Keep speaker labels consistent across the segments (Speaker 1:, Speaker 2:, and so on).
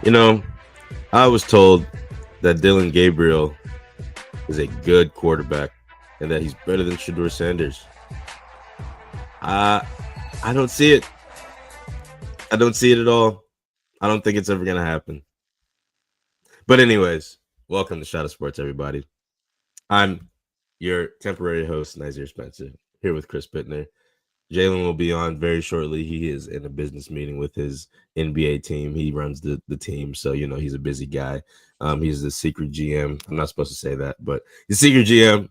Speaker 1: You know, I was told that Dylan Gabriel is a good quarterback and that he's better than Shador Sanders. I I don't see it. I don't see it at all. I don't think it's ever gonna happen. But anyways, welcome to Shot of Sports, everybody. I'm your temporary host, Nazir Spencer, here with Chris Pittner. Jalen will be on very shortly. He is in a business meeting with his NBA team. He runs the team, so he's a busy guy. He's the secret GM. I'm not supposed to say that, but he's secret GM.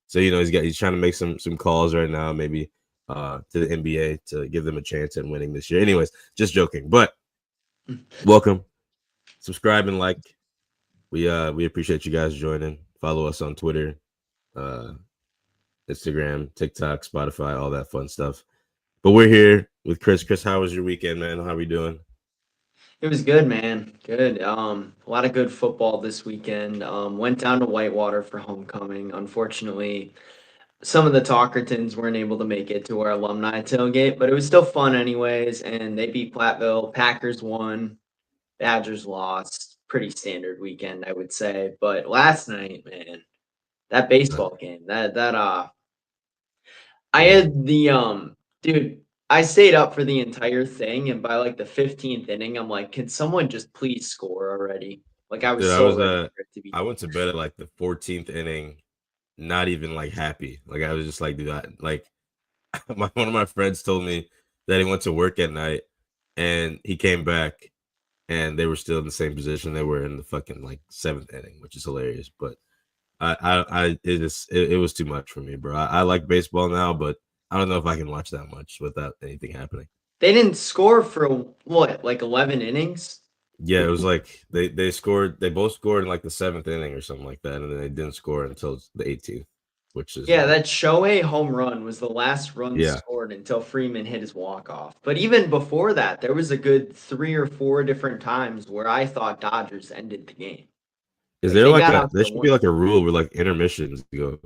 Speaker 1: So he's trying to make some calls right now, maybe to the NBA to give them a chance at winning this year. Anyways, just joking. But welcome, subscribe and like. We appreciate you guys joining. Follow us on Twitter, uh, Instagram, TikTok, Spotify, all that fun stuff. But we're here with Chris. Chris, how was your weekend, man? How are we doing?
Speaker 2: It was good, man. Good. A lot of good football this weekend. Went down to Whitewater for homecoming. Unfortunately, some of the Talkertons weren't able to make it to our alumni tailgate, but it was still fun anyways. And they beat Platteville. Packers won. Badgers lost. Pretty standard weekend, I would say. But last night, man, that
Speaker 1: Uh,
Speaker 2: baseball game, I
Speaker 1: yeah,
Speaker 2: had dude, I stayed up for the entire thing, and by like the 15th inning, I'm like, can someone just please score already? Like I was
Speaker 1: dude,
Speaker 2: so ready for it to be
Speaker 1: I
Speaker 2: done.
Speaker 1: went to bed at like the 14th inning, not even like happy. Like I was just like, dude, one of my friends told me that he went to work at night and he came back and they were still in the same position they were in the fucking like seventh inning, which is hilarious. But it was too much for me, bro. I like baseball now, but I don't know if I can watch that much without anything happening.
Speaker 2: They didn't score for what, like 11 innings?
Speaker 1: Yeah, it was like they both scored in like the seventh inning or something like that, and then they didn't score until the 18th, which is
Speaker 2: Yeah, that Shohei home run was the last run
Speaker 1: yeah.
Speaker 2: scored until Freeman hit his walk off. But even before that, there was a good three or four different times where I thought Dodgers ended the game.
Speaker 1: Is
Speaker 2: Like
Speaker 1: there
Speaker 2: they
Speaker 1: like
Speaker 2: got
Speaker 1: a
Speaker 2: out to
Speaker 1: there
Speaker 2: the
Speaker 1: should be
Speaker 2: one.
Speaker 1: like a rule where like intermissions go?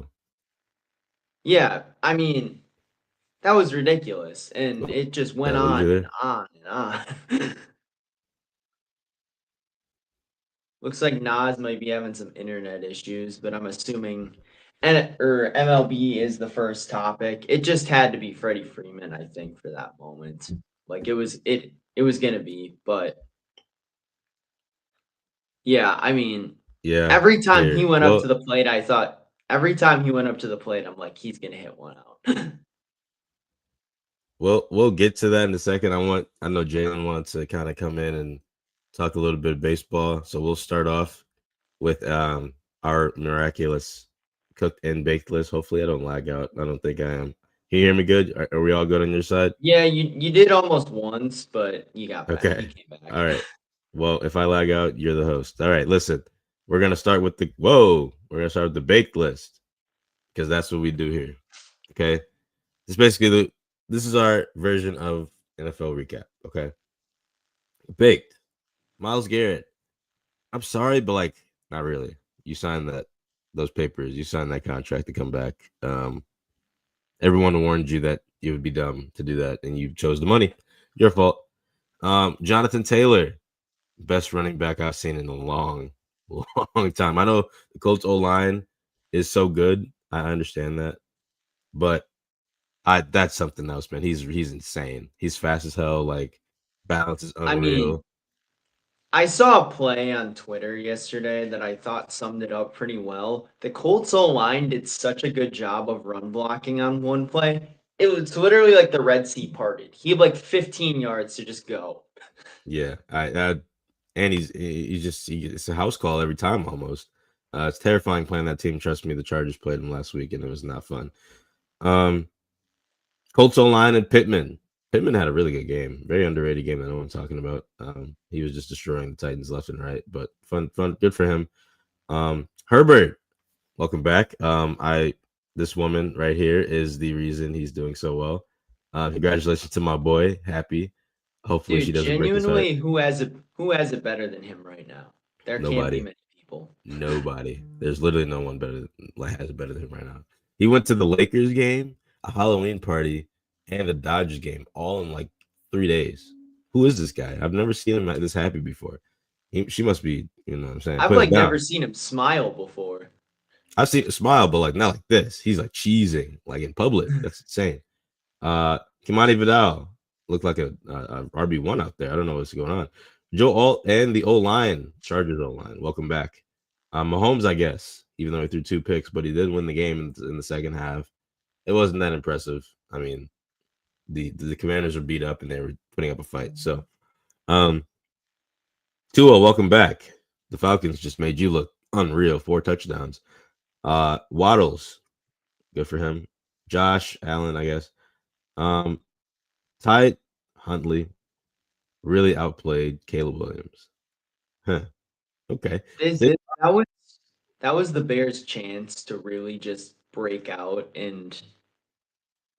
Speaker 2: Yeah, I mean, that was ridiculous, and it just
Speaker 1: Did
Speaker 2: went
Speaker 1: I lose
Speaker 2: on
Speaker 1: you
Speaker 2: and
Speaker 1: there?
Speaker 2: on and on. Looks like Nas might be having some internet issues, but I'm assuming MLB is the first topic. It just had to be Freddie Freeman, I think, for that moment. Like it was gonna be, but yeah, I mean,
Speaker 1: Yeah.
Speaker 2: every time he
Speaker 1: Here.
Speaker 2: went up to the plate, I thought every time he went up to the plate, I'm like, he's gonna hit one out.
Speaker 1: We'll get to that in a second. I know Jalen wants to kind of come in and talk a little bit of baseball, so we'll start off with our miraculous cooked and baked list. Hopefully, I don't lag out. I don't think I am. Can you hear me good? Are we all good on your side?
Speaker 2: Yeah, you did almost once, but you got back. You
Speaker 1: Okay.
Speaker 2: came
Speaker 1: All
Speaker 2: back.
Speaker 1: right. Well, if I lag out, you're the host. All right. Listen, we're gonna start with the whoa. We're gonna start with the baked list because that's what we do here. Okay. It's basically this is our version of NFL recap. Okay. Baked. Miles Garrett. I'm sorry, but like, not really. You signed those papers. You signed that contract to come back. Everyone warned you that you would be dumb to do that, and you chose the money. Your fault. Jonathan Taylor, best running back I've seen in a long, long time. I know the Colts O line is so good. I understand that, but I that's something else, man. He's insane. He's fast as hell. Like balance is
Speaker 2: I mean,
Speaker 1: unreal.
Speaker 2: I saw a play on Twitter yesterday that I thought summed it up pretty well. The Colts O-line did such a good job of run blocking on one play. It was literally like the Red Sea parted. He had like 15 yards to just go.
Speaker 1: Yeah, and it's a house call every time almost. It's terrifying playing that team. Trust me, the Chargers played him last week and it was not fun. Um, Colts online and Pittman. Pittman had a really good game, very underrated game that no one's talking about. He was just destroying the Titans left and right, but fun, good for him. Herbert, welcome back. I This woman right here is the reason he's doing so well. Congratulations to my boy, Happy. Hopefully she
Speaker 2: Dude,
Speaker 1: doesn't break his heart.
Speaker 2: genuinely, who has it better than him right now? There can't be
Speaker 1: Nobody.
Speaker 2: many people.
Speaker 1: Nobody. There's literally no one better like has it better than him right now. He went to the Lakers game, a Halloween party, and the Dodgers game all in like 3 days. Who is this guy? I've never seen him this happy before. She must be, you know what I'm saying,
Speaker 2: I've
Speaker 1: putting
Speaker 2: like
Speaker 1: it
Speaker 2: never
Speaker 1: down.
Speaker 2: seen him smile before.
Speaker 1: I've seen it smile, but like not like this. He's like cheesing, like in public. That's insane. Kimani Vidal looked like a RB1 out there. I don't know what's going on. Joe Alt and the O line, Chargers O line. Welcome back. Mahomes, I guess, even though he threw 2 picks, but he did win the game in the second half. It wasn't that impressive. I mean, the Commanders were beat up and they were putting up a fight. So, Tua, welcome back. The Falcons just made you look unreal. 4 touchdowns. Waddles, good for him. Josh Allen, I guess. Ty Huntley really outplayed Caleb Williams. Huh. Okay.
Speaker 2: That was the Bears' chance to really just break out, and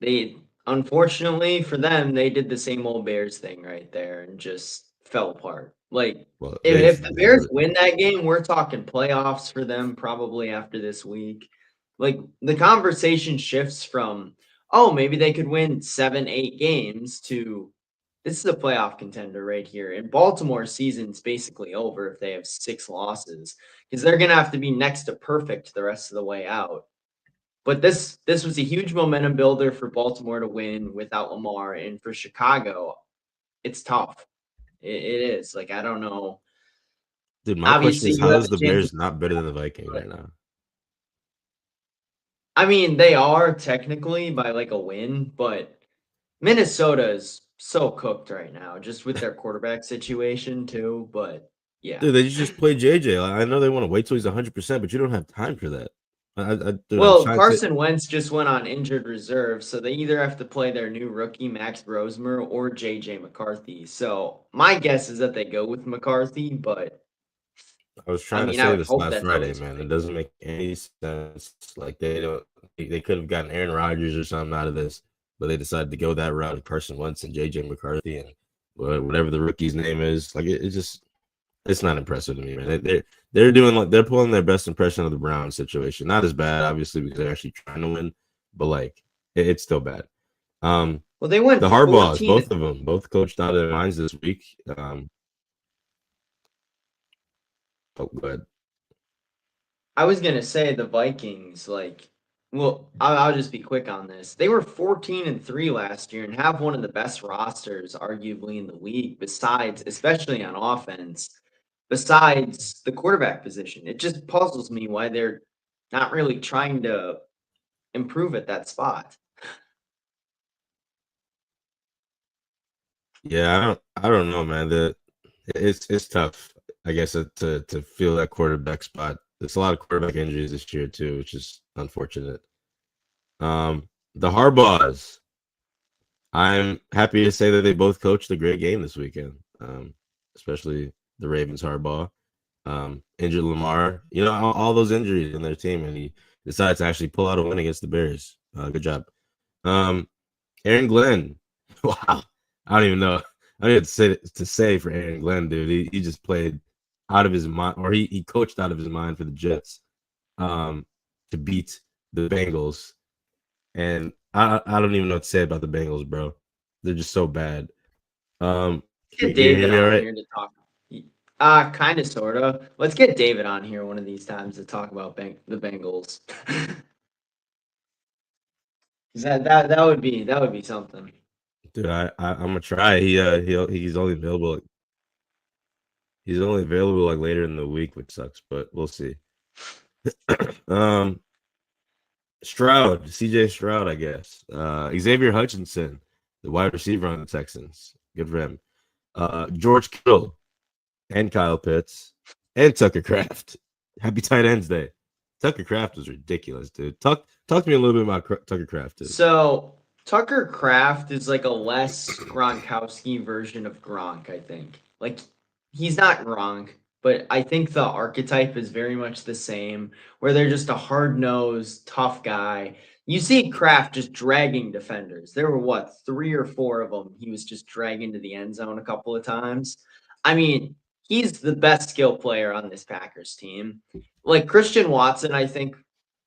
Speaker 2: they unfortunately for them, they did the same old Bears thing right there and just fell apart. Like
Speaker 1: Well,
Speaker 2: if the Bears win that game, we're talking playoffs for them probably after this week. Like the conversation shifts from, oh, maybe they could win 7, 8 games to this is a playoff contender right here. And Baltimore's season's basically over if they have 6 losses because they're gonna have to be next to perfect the rest of the way out. But this was a huge momentum builder for Baltimore to win without Lamar, and for Chicago, it's tough. It is. Like I don't know.
Speaker 1: dude, my question
Speaker 2: Obviously,
Speaker 1: is
Speaker 2: you
Speaker 1: how
Speaker 2: have
Speaker 1: is
Speaker 2: a
Speaker 1: the
Speaker 2: chance.
Speaker 1: Bears not better than the Vikings right now?
Speaker 2: I mean, they are technically by like a win, but Minnesota is so cooked right now, just with their quarterback situation too. But yeah.
Speaker 1: Dude, they just play JJ. I know they want to wait till he's 100%, but you don't have time for that. Dude, I'm
Speaker 2: Well,
Speaker 1: trying to.
Speaker 2: Carson Wentz just went on injured reserve, so they either have to play their new rookie Max Rosemer or JJ McCarthy. So my guess is that they go with McCarthy, but
Speaker 1: I was
Speaker 2: I
Speaker 1: trying to
Speaker 2: mean, I
Speaker 1: say
Speaker 2: would
Speaker 1: this
Speaker 2: hope
Speaker 1: last
Speaker 2: that's how
Speaker 1: Friday,
Speaker 2: he's
Speaker 1: man. It
Speaker 2: playing.
Speaker 1: doesn't make any sense. Like they don't. They could have gotten Aaron Rodgers or something out of this, but they decided to go that route of Carson Wentz and JJ McCarthy and whatever the rookie's name is. Like it just it's not impressive to me, man. They're doing like they're pulling their best impression of the Browns situation. Not as bad, obviously, because they're actually trying to win, but like it's still bad.
Speaker 2: Well, they went
Speaker 1: The Harbaughs,
Speaker 2: 14.
Speaker 1: both of them, both coached out of their minds this week. Oh, good.
Speaker 2: I was gonna say the Vikings, like, well, I'll just be quick on this. They were 14-3 last year and have one of the best rosters, arguably in the league. Besides, especially on offense, besides the quarterback position, it just puzzles me why they're not really trying to improve at that spot.
Speaker 1: Yeah, I don't know, man. It's tough, I guess, to feel that quarterback spot. There's a lot of quarterback injuries this year too, which is unfortunate. The Harbaughs, I'm happy to say that they both coached a great game this weekend. Especially the Ravens Harbaugh. Injured Lamar, you know, all those injuries in their team, and he decides to actually pull out a win against the Bears. Good job. Aaron Glenn, wow, I don't even know. I don't even to say for Aaron Glenn, dude. He just played out of his mind, or he coached out of his mind for the Jets to beat the Bengals. And I don't even know what to say about the Bengals, bro. They're just so bad.
Speaker 2: Let's
Speaker 1: Can
Speaker 2: get
Speaker 1: you hear
Speaker 2: David
Speaker 1: me all
Speaker 2: on
Speaker 1: right?
Speaker 2: here to talk. Kind of, sort of. Let's get David on here one of these times to talk about the Bengals. 'Cause that would be something.
Speaker 1: Dude, I'm gonna try. He's only available. He's only available like later in the week, which sucks, but we'll see. um, Stroud, CJ Stroud, I guess. Xavier Hutchinson, the wide receiver on the Texans. Good for him. George Kittle and Kyle Pitts and Tucker Kraft. Happy tight ends day. Tucker Kraft was ridiculous, dude. Talk to me a little bit about Tucker Kraft, dude.
Speaker 2: So Tucker Kraft is like a less Gronkowski version of Gronk, I think. Like he's not Gronk, but I think the archetype is very much the same, where they're just a hard-nosed, tough guy. You see Kraft just dragging defenders. There were what, 3 or 4 of them he was just dragging to the end zone a couple of times. I mean, he's the best skill player on this Packers team. Like Christian Watson, I think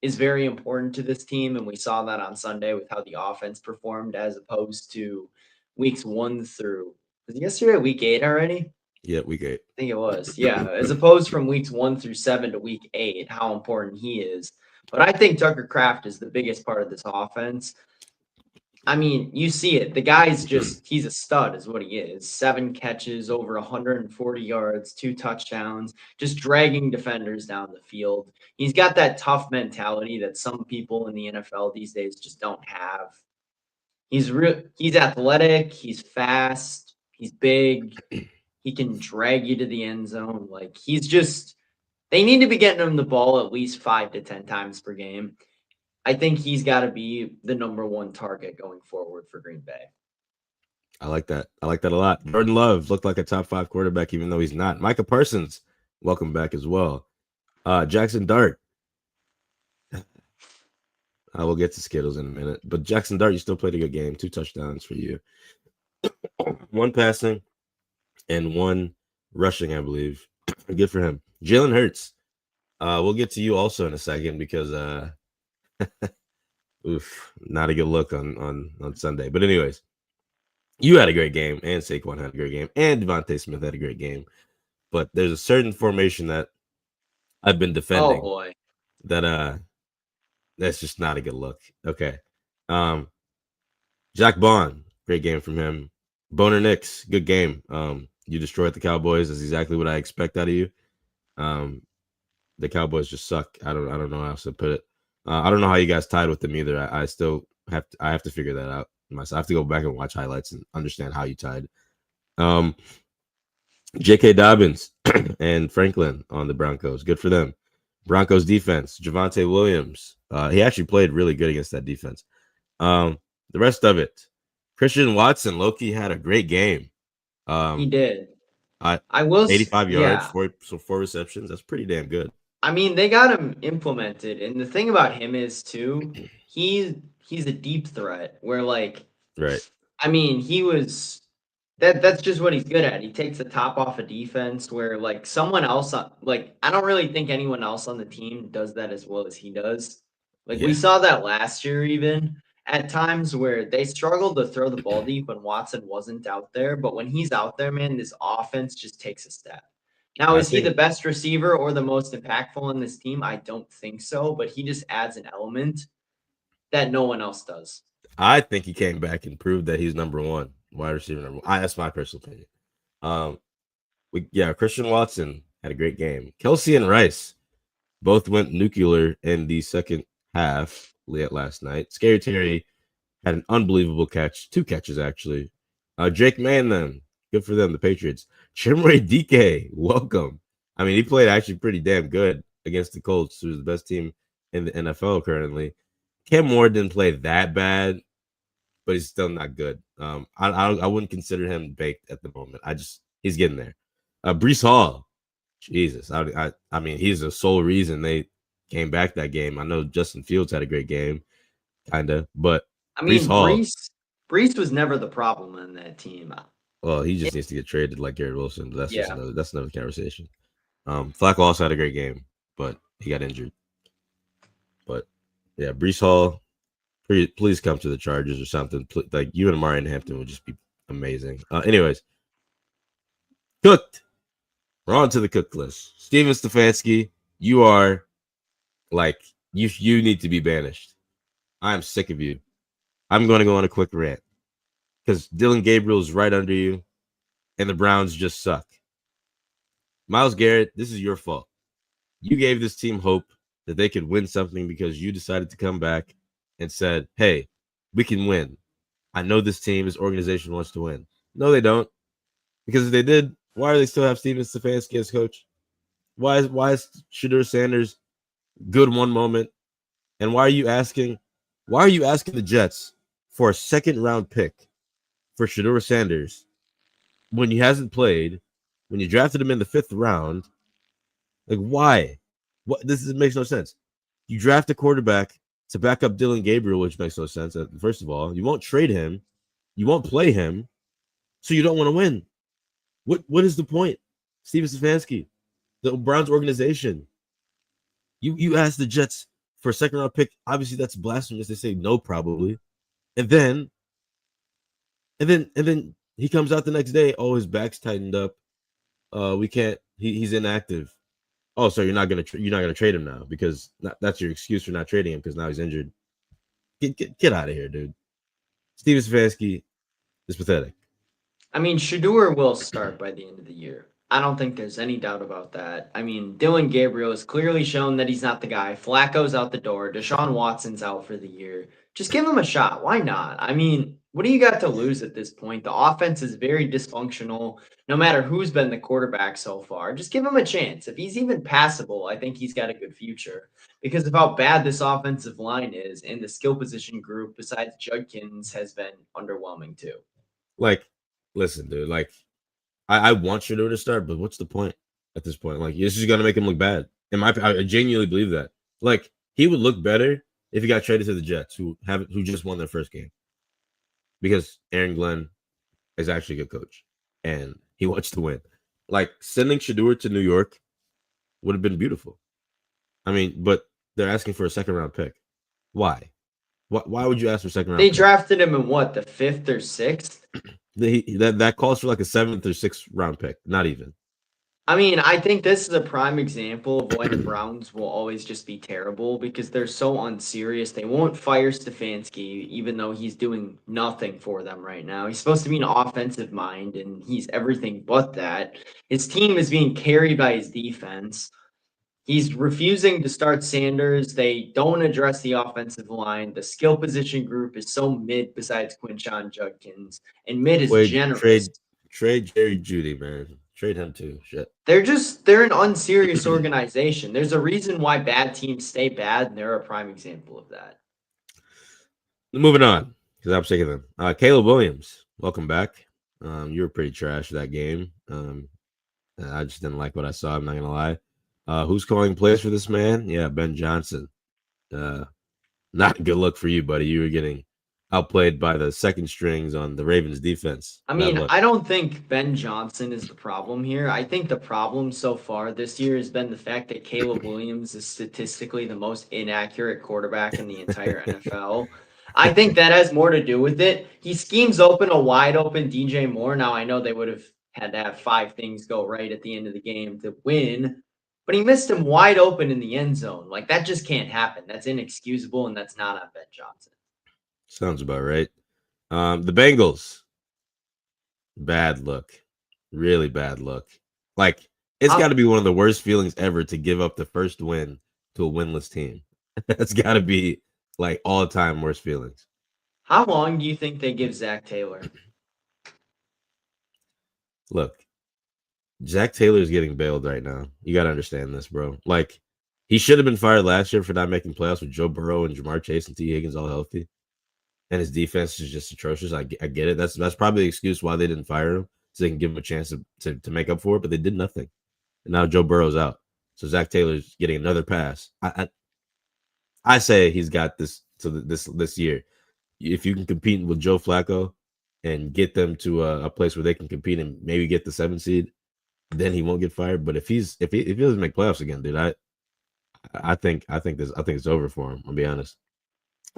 Speaker 2: is very important to this team, and we saw that on Sunday with how the offense performed as opposed to weeks 1 through was it yesterday week 8 already?
Speaker 1: Yeah, week 8.
Speaker 2: I think it was. Yeah, as opposed from weeks 1 through 7 to week 8, how important he is. But I think Tucker Kraft is the biggest part of this offense. I mean, you see it. The guy's he's a stud, is what he is. 7 catches, over 140 yards, 2 touchdowns, just dragging defenders down the field. He's got that tough mentality that some people in the NFL these days just don't have. He's athletic, he's fast, he's big, he can drag you to the end zone. Like they need to be getting him the ball at least 5 to 10 times per game. I think he's got to be the number 1 target going forward for Green Bay.
Speaker 1: I like that. I like that a lot. Jordan Love looked like a top 5 quarterback, even though he's not. Micah Parsons, welcome back as well. Jackson Dart. I will get to Skittles in a minute. But Jackson Dart, you still played a good game. 2 touchdowns for you. 1 passing and 1 rushing, I believe. Good for him. Jalen Hurts. We'll get to you also in a second because oof, not a good look on Sunday. But anyways, you had a great game, and Saquon had a great game, and Devontae Smith had a great game. But there's a certain formation that I've been defending.
Speaker 2: Oh boy.
Speaker 1: That's just not a good look. Okay. Jack Bond, great game from him. Boner Nix, good game. You destroyed the Cowboys. That's exactly what I expect out of you. The Cowboys just suck. I don't know how else to put it. I don't know how you guys tied with them either. I still have to figure that out myself. I have to go back and watch highlights and understand how you tied. J.K. Dobbins and Franklin on the Broncos. Good for them. Broncos defense. Javonte Williams. He actually played really good against that defense. The rest of it. Christian Watson. Loki had a great game.
Speaker 2: He did.
Speaker 1: I will 85 yards, 4 receptions. That's pretty damn good.
Speaker 2: I mean, they got him implemented, and the thing about him is too, he's a deep threat where
Speaker 1: right.
Speaker 2: I mean, that's just what he's good at. He takes the top off of defense where someone else I don't really think anyone else on the team does that as well as he does. We saw that last year even at times where they struggled to throw the ball deep when Watson wasn't out there, but when he's out there, man, this offense just takes a step. Now, is he the best receiver or the most impactful on this team? I don't think so, but he just adds an element that no one else does.
Speaker 1: I think he came back and proved that he's number 1 wide receiver. Number 1. That's my personal opinion. Christian Watson had a great game. Kelsey and Rice both went nuclear in the second half last night. Scary Terry had an unbelievable catch. 2 catches, actually. Drake May and them. Good for them, the Patriots. Chimere Dike, welcome. I mean, he played actually pretty damn good against the Colts, who's the best team in the NFL currently. Cam Moore didn't play that bad, but he's still not good. I wouldn't consider him baked at the moment. He's getting there. Breece Hall, Jesus. I mean, he's the sole reason they came back that game. I know Justin Fields had a great game, kind of, but
Speaker 2: I mean, Breece was never the problem in that team.
Speaker 1: Well, he just needs to get traded like Garrett Wilson. But that's another conversation. Flacco also had a great game, but he got injured. But yeah, Breece Hall, please come to the Chargers or something. Like you and Amari and Hampton would just be amazing. Anyways, cooked. We're on to the cooked list. Steven Stefanski, you are you need to be banished. I am sick of you. I'm going to go on a quick rant. Because Dillon Gabriel is right under you, and the Browns just suck. Myles Garrett, this is your fault. You gave this team hope that they could win something because you decided to come back and said, hey, we can win. I know this organization wants to win. No, they don't. Because if they did, why do they still have Steven Stefanski as coach? Why is Shedeur Sanders good one moment? And why are you asking the Jets for a second-round pick for Shedeur Sanders when he hasn't played, when you drafted him in the 5th round? Why? This makes no sense. You draft a quarterback to back up Dillon Gabriel, which makes no sense. First of all, you won't trade him, you won't play him, so you don't want to win. What is the point? Steven Stefanski, the Browns organization. You asked the Jets for a second-round pick. Obviously, that's blasphemous. They say no, probably, and then he comes out the next day. Oh, his back's tightened up. we can't. He's inactive. Oh, so you're not gonna trade him now because that's your excuse for not trading him because now he's injured. Get out of here, dude. Steven Stefanski is pathetic.
Speaker 2: I mean, Shador will start by the end of the year. I don't think there's any doubt about that. I mean, Dylan Gabriel has clearly shown that he's not the guy. Flacco's out the door. Deshaun Watson's out for the year. Just give him a shot. Why not? I mean, what do you got to lose at this point? The offense is very dysfunctional, no matter who's been the quarterback so far. Just give him a chance. If he's even passable, I think he's got a good future because of how bad this offensive line is and the skill position group, besides Judkins, has been underwhelming too.
Speaker 1: Like, listen, dude. Like, I want Shador to start, but what's the point at this point? Like, this is gonna make him look bad. I genuinely believe that. Like, he would look better if he got traded to the Jets, who just won their first game, because Aaron Glenn is actually a good coach and he wants to win. Like, sending Shador to New York would have been beautiful. I mean, but they're asking for a second-round pick. Why? Why would you ask for a second-round
Speaker 2: They
Speaker 1: pick?
Speaker 2: drafted him in what, the 5th or 6th?
Speaker 1: That calls for like a 7th or 6th round pick. Not even.
Speaker 2: I mean, I think this is a prime example of why the Browns will always just be terrible because they're so unserious. They won't fire Stefanski, even though he's doing nothing for them right now. He's supposed to be an offensive mind, and he's everything but that. His team is being carried by his defense. He's refusing to start Sanders. They don't address the offensive line. The skill position group is so mid besides Quinshon Judkins, and mid is generous.
Speaker 1: Trade Jerry Jeudy, man. Trade him too. Shit.
Speaker 2: They're an unserious organization. There's a reason why bad teams stay bad, and they're a prime example of that.
Speaker 1: Moving on, because I'm sick of them. Caleb Williams, welcome back. You were pretty trash that game. I just didn't like what I saw. I'm not gonna lie. Who's calling plays for this man? Yeah, Ben Johnson. Not a good look for you, buddy. You were getting outplayed by the second strings on the Ravens defense.
Speaker 2: I mean, I don't think Ben Johnson is the problem here. I think the problem so far this year has been the fact that Caleb Williams is statistically the most inaccurate quarterback in the entire NFL. I think that has more to do with it. He schemes open a wide open DJ Moore. Now, I know they would have had to have 5 things go right at the end of the game to win, but he missed him wide open in the end zone. Like, that just can't happen. That's inexcusable, and that's not on Ben Johnson.
Speaker 1: Sounds about right. The Bengals, bad look, really bad look. Like, it's got to be one of the worst feelings ever to give up the first win to a winless team. That's got to be like all-time worst feelings.
Speaker 2: How long do you think they give Zach Taylor?
Speaker 1: Look, Zach Taylor is getting bailed right now. You got to understand this, bro. Like, he should have been fired last year for not making playoffs with Joe Burrow and Jamar Chase and T. Higgins all healthy. And his defense is just atrocious. I get it. That's probably the excuse why they didn't fire him, so they can give him a chance to make up for it. But they did nothing. And now Joe Burrow's out, so Zach Taylor's getting another pass. I say he's got this to this year. If you can compete with Joe Flacco and get them to a place where they can compete and maybe get the 7th seed, then he won't get fired. But if he doesn't make playoffs again, dude, I think it's over for him. I'll be honest.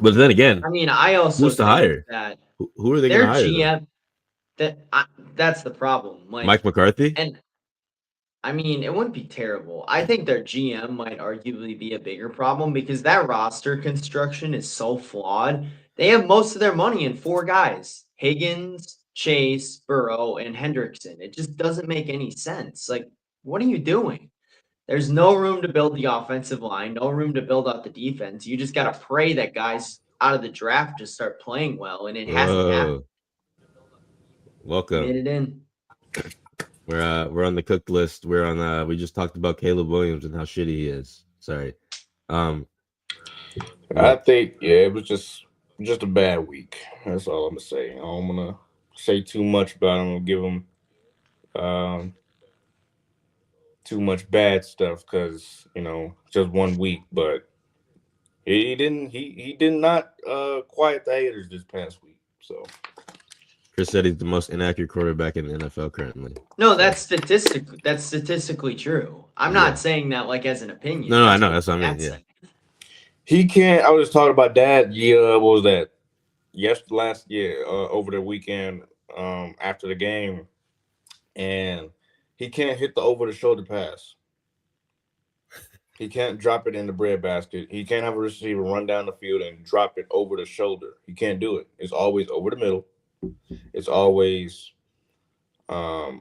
Speaker 1: But then again,
Speaker 2: I mean, I also
Speaker 1: who's to hire?
Speaker 2: That
Speaker 1: who are they going to hire?
Speaker 2: GM, that's the problem. Like
Speaker 1: Mike McCarthy?
Speaker 2: And I mean, it wouldn't be terrible. I think their GM might arguably be a bigger problem because that roster construction is so flawed. They have most of their money in 4 guys: Higgins, Chase, Burrow, and Hendrickson. It just doesn't make any sense. Like, what are you doing? There's no room to build the offensive line, no room to build out the defense. You just got to pray that guys out of the draft just start playing well, and it hasn't happened.
Speaker 1: Welcome.
Speaker 2: Made it in.
Speaker 1: We're on the cooked list. We're on. We just talked about Caleb Williams and how shitty he is. Sorry.
Speaker 3: I think it was just a bad week. That's all I'm gonna say. I don't wanna say too much about him. Give him too much bad stuff because just 1 week. But he did not quiet the haters this past week. So
Speaker 1: Chris said he's the most inaccurate quarterback in the NFL currently.
Speaker 2: No, that's statistically true. I'm not saying that like as an opinion.
Speaker 1: No, I know. That's what I mean. Yeah.
Speaker 3: He can't. I was just talking about that. Yeah, what was that? Last year over the weekend after the game, and he can't hit the over the shoulder pass. He can't drop it in the breadbasket. He can't have a receiver run down the field and drop it over the shoulder. He can't do it. It's always over the middle. It's always a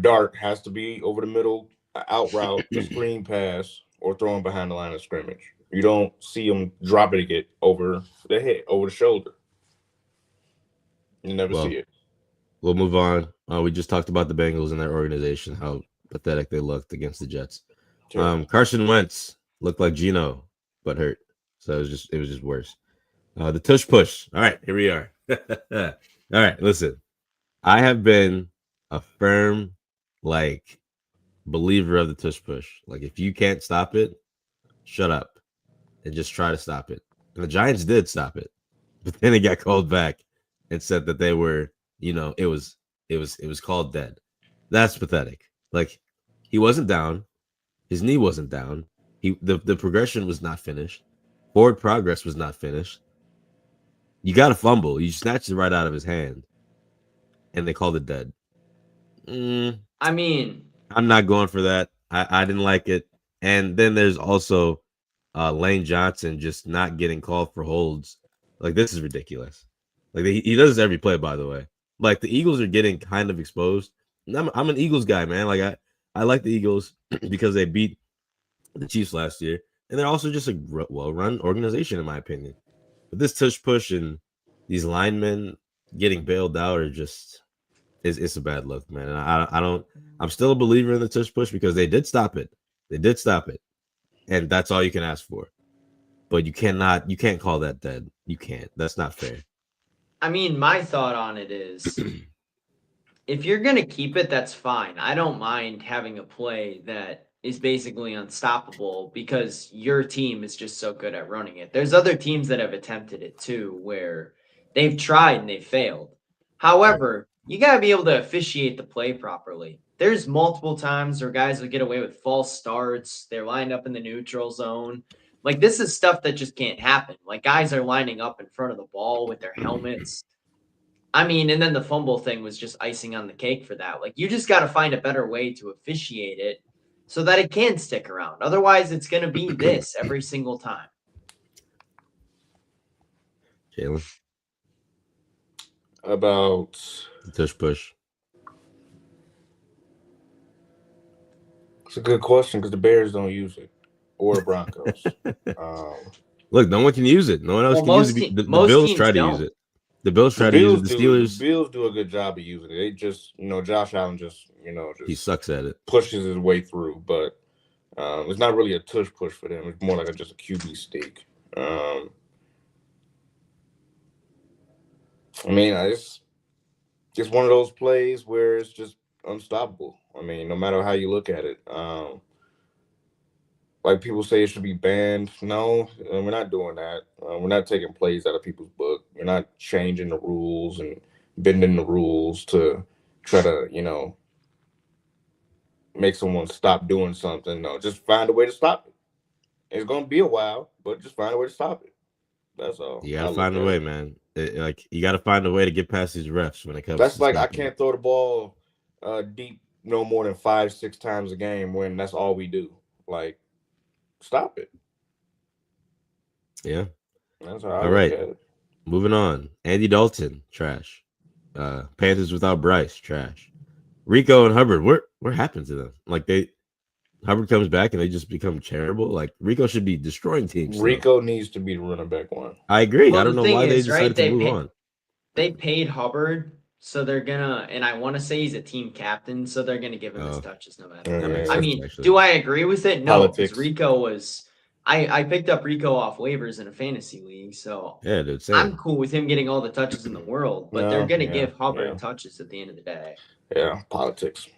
Speaker 3: dart has to be over the middle, out route, a screen pass, or throwing behind the line of scrimmage. You don't see him dropping it over the head, over the shoulder. You never see it.
Speaker 1: We'll move on. We just talked about the Bengals and their organization, how pathetic they looked against the Jets. Carson Wentz looked like Geno, but hurt. So it was just worse. The tush push. All right, here we are. All right, listen. I have been a firm believer of the tush push. Like, if you can't stop it, shut up and just try to stop it. And the Giants did stop it, but then it got called back and said that they were, it was called dead. That's pathetic. Like, he wasn't down. His knee wasn't down. The progression was not finished. Forward progress was not finished. You got a fumble. You snatched it right out of his hand, and they called it dead.
Speaker 2: I mean,
Speaker 1: I'm not going for that. I didn't like it. And then there's also Lane Johnson just not getting called for holds. Like, this is ridiculous. Like, he does this every play, by the way. Like, the Eagles are getting kind of exposed. I'm an Eagles guy, man. Like, I like the Eagles because they beat the Chiefs last year, and they're also just a well-run organization, in my opinion. But this tush push and these linemen getting bailed out are just it's a bad look, man. And I'm still a believer in the tush push because they did stop it. They did stop it, and that's all you can ask for. But you can't call that dead. You can't. That's not fair.
Speaker 2: I mean, my thought on it is, if you're going to keep it, that's fine. I don't mind having a play that is basically unstoppable because your team is just so good at running it. There's other teams that have attempted it too, where they've tried and they've failed. However, you got to be able to officiate the play properly. There's multiple times where guys will get away with false starts. They're lined up in the neutral zone. Like, this is stuff that just can't happen. Like, guys are lining up in front of the ball with their helmets. I mean, and then the fumble thing was just icing on the cake for that. Like, you just got to find a better way to officiate it so that it can stick around. Otherwise, it's going to be this every single time.
Speaker 1: Jalen?
Speaker 3: About
Speaker 1: the tush push.
Speaker 3: It's a good question because the Bears don't use it, or the Broncos.
Speaker 1: Look, no one can use it. No one else can use it. The Bills try to use it. The Bills try to use it. The Steelers.
Speaker 3: The Bills do a good job of using it. They just, Josh Allen just
Speaker 1: he sucks at it.
Speaker 3: Pushes his way through, but it's not really a tush push for them. It's more like just a QB sneak. I mean, it's one of those plays where it's just unstoppable. I mean, no matter how you look at it. Like people say it should be banned. No, we're not doing that. We're not taking plays out of people's book. We're not changing the rules and bending the rules to try to, make someone stop doing something. No, just find a way to stop it. It's going to be a while, but just find a way to stop it. That's all.
Speaker 1: You got to find a way, man. You got to find a way to get past these refs when it comes
Speaker 3: That's
Speaker 1: to
Speaker 3: like, I can't throw the ball deep no more than 5-6 times a game when that's all we do. Like, stop it.
Speaker 1: Yeah.
Speaker 3: That's how I
Speaker 1: all right. Moving on. Andy Dalton, trash. Panthers without Bryce, trash. Rico and Hubbard, what happened to them? Like Hubbard comes back and they just become terrible. Like Rico should be destroying teams.
Speaker 3: Rico needs to be the running back one.
Speaker 1: I agree. Well, I don't know why they decided to move on.
Speaker 2: They paid Hubbard, so they're gonna, and I want to say he's a team captain, so they're gonna give him his touches no matter what. I mean, do I agree with it? No, because Rico was. I picked up Rico off waivers in a fantasy league, so
Speaker 1: yeah, dude,
Speaker 2: I'm cool with him getting all the touches in the world, but they're gonna give Hubbard touches at the end of the day.
Speaker 3: Yeah, politics.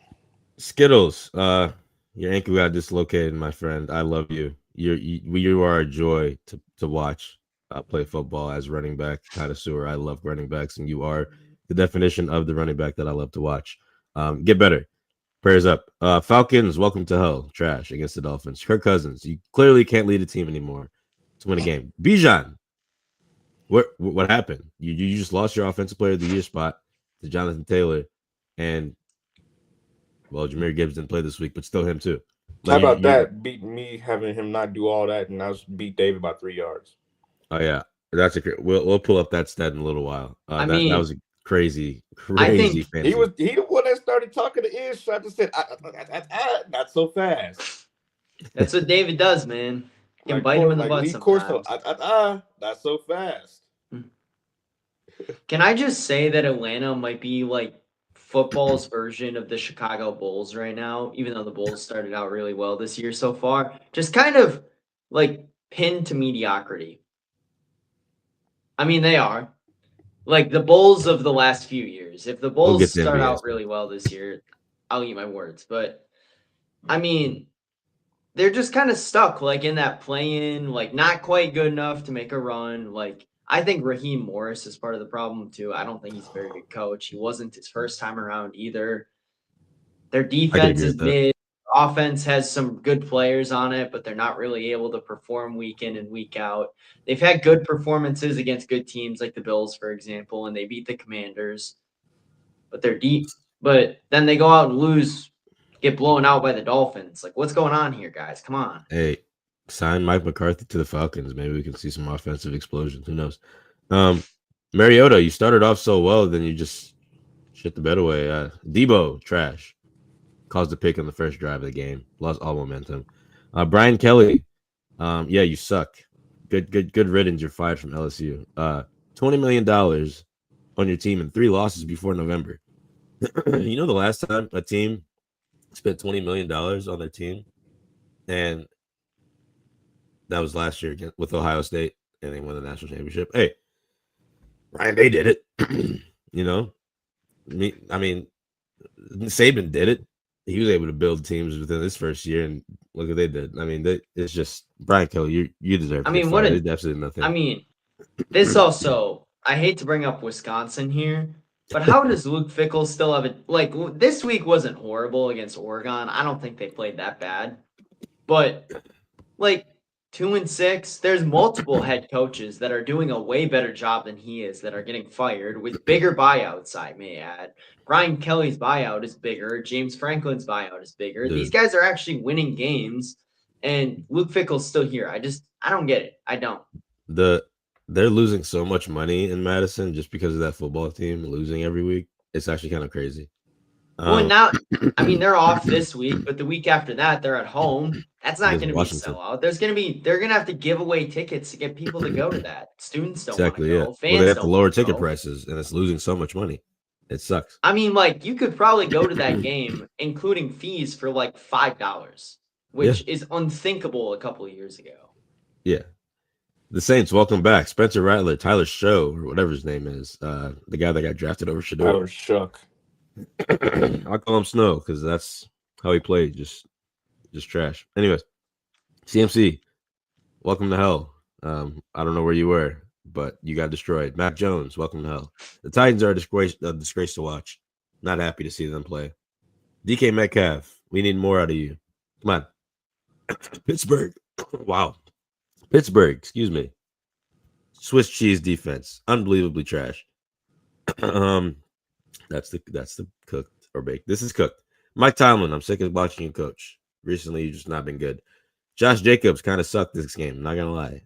Speaker 1: Skittles, your ankle got dislocated, my friend. I love you. You are a joy to watch play football as running back connoisseur. I love running backs, and you are the definition of the running back that I love to watch. Get better. Prayers up. Falcons, welcome to hell. Trash against the Dolphins. Kirk Cousins, you clearly can't lead a team anymore to win a game. Bijan, what happened? You just lost your offensive player of the year spot to Jonathan Taylor, and Well, Jameer Gibbs didn't play this week, but still him too.
Speaker 3: How
Speaker 1: Like,
Speaker 3: about that? Beat me, having him not do all that, and I was beat David by 3 yards.
Speaker 1: Oh yeah, that's we'll pull up that stat in a little while.
Speaker 2: I
Speaker 1: That
Speaker 2: mean,
Speaker 1: was a crazy
Speaker 2: think
Speaker 1: fantasy.
Speaker 3: He the one that started talking to Ish. So I just said, not so fast.
Speaker 2: that's what David does, man. You can bite him in the butt
Speaker 3: Lee
Speaker 2: sometimes.
Speaker 3: Corso, not so fast.
Speaker 2: Can I just say that Atlanta might be like football's version of the Chicago Bulls right now, even though the Bulls started out really well this year so far? Just kind of like pinned to mediocrity. I mean, they are. Like the Bulls of the last few years. If the Bulls
Speaker 1: get to
Speaker 2: start
Speaker 1: NBA,
Speaker 2: out really well this year, I'll eat my words. But I mean, they're just kind of stuck like in that play-in, like not quite good enough to make a run. Like I think Raheem Morris is part of the problem too. I don't think he's a very good coach. He wasn't his first time around either. Their defense
Speaker 1: agree
Speaker 2: is
Speaker 1: with that.
Speaker 2: mid. Offense has some good players on it, but they're not really able to perform week in and week out. They've had good performances against good teams like the Bills, for example, and they beat the Commanders. But they're deep. But then they go out and lose, get blown out by the Dolphins. Like, what's going on here, guys? Come on.
Speaker 1: Hey, sign Mike McCarthy to the Falcons. Maybe we can see some offensive explosions. Who knows? Mariota, you started off so well, then you just shit the bed away. Debo, trash. Caused a pick on the first drive of the game. Lost all momentum. Brian Kelly, yeah, you suck. Good riddance. You're fired from LSU. $20 million on your team and 3 losses before November. You know the last time a team spent $20 million on their team, and that was last year with Ohio State, and they won the national championship. Hey, Ryan Day did it. You know, I mean, Saban did it. He was able to build teams within his first year, and look what they did. I mean, it's just Brian Kelly. You deserve.
Speaker 2: I mean, what?
Speaker 1: Absolutely nothing.
Speaker 2: I mean, this also. I hate to bring up Wisconsin here, but how does Luke Fickell still have it? Like this week wasn't horrible against Oregon. I don't think they played that bad, but like 2-6. There's multiple head coaches that are doing a way better job than he is that are getting fired with bigger buyouts. I may add. Brian Kelly's buyout is bigger. James Franklin's buyout is bigger.
Speaker 1: Dude.
Speaker 2: These guys are actually winning games, and Luke Fickell's still here. I don't get it. I don't.
Speaker 1: They're losing so much money in Madison just because of that football team losing every week. It's actually kind of crazy.
Speaker 2: Well, now, I mean, they're off this week, but the week after that, they're at home. That's not going to be a sellout. They're going to have to give away tickets to get people to go to that. Students don't want to go.
Speaker 1: Yeah.
Speaker 2: Fans
Speaker 1: well, they have to lower ticket
Speaker 2: go.
Speaker 1: prices, and it's losing so much money. It sucks.
Speaker 2: I mean, like, you could probably go to that game, including fees, for like $5, which is unthinkable a couple of years ago.
Speaker 1: Yeah. The Saints, welcome back. Spencer Rattler, Tyler Show, or whatever his name is, the guy that got drafted over Shador.
Speaker 3: Tyler Shuck.
Speaker 1: I'll call him Snow because that's how he played. Just trash. Anyways, CMC, welcome to hell. I don't know where you were, but you got destroyed. Mac Jones, welcome to hell. The Titans are a disgrace to watch. Not happy to see them play. DK Metcalf, we need more out of you. Come on. Pittsburgh. Wow. Pittsburgh, excuse me. Swiss cheese defense, unbelievably trash. That's the cooked or baked. This is cooked. Mike Tomlin, I'm sick of watching you coach. Recently, you've just not been good. Josh Jacobs kind of sucked this game. I'm not gonna lie.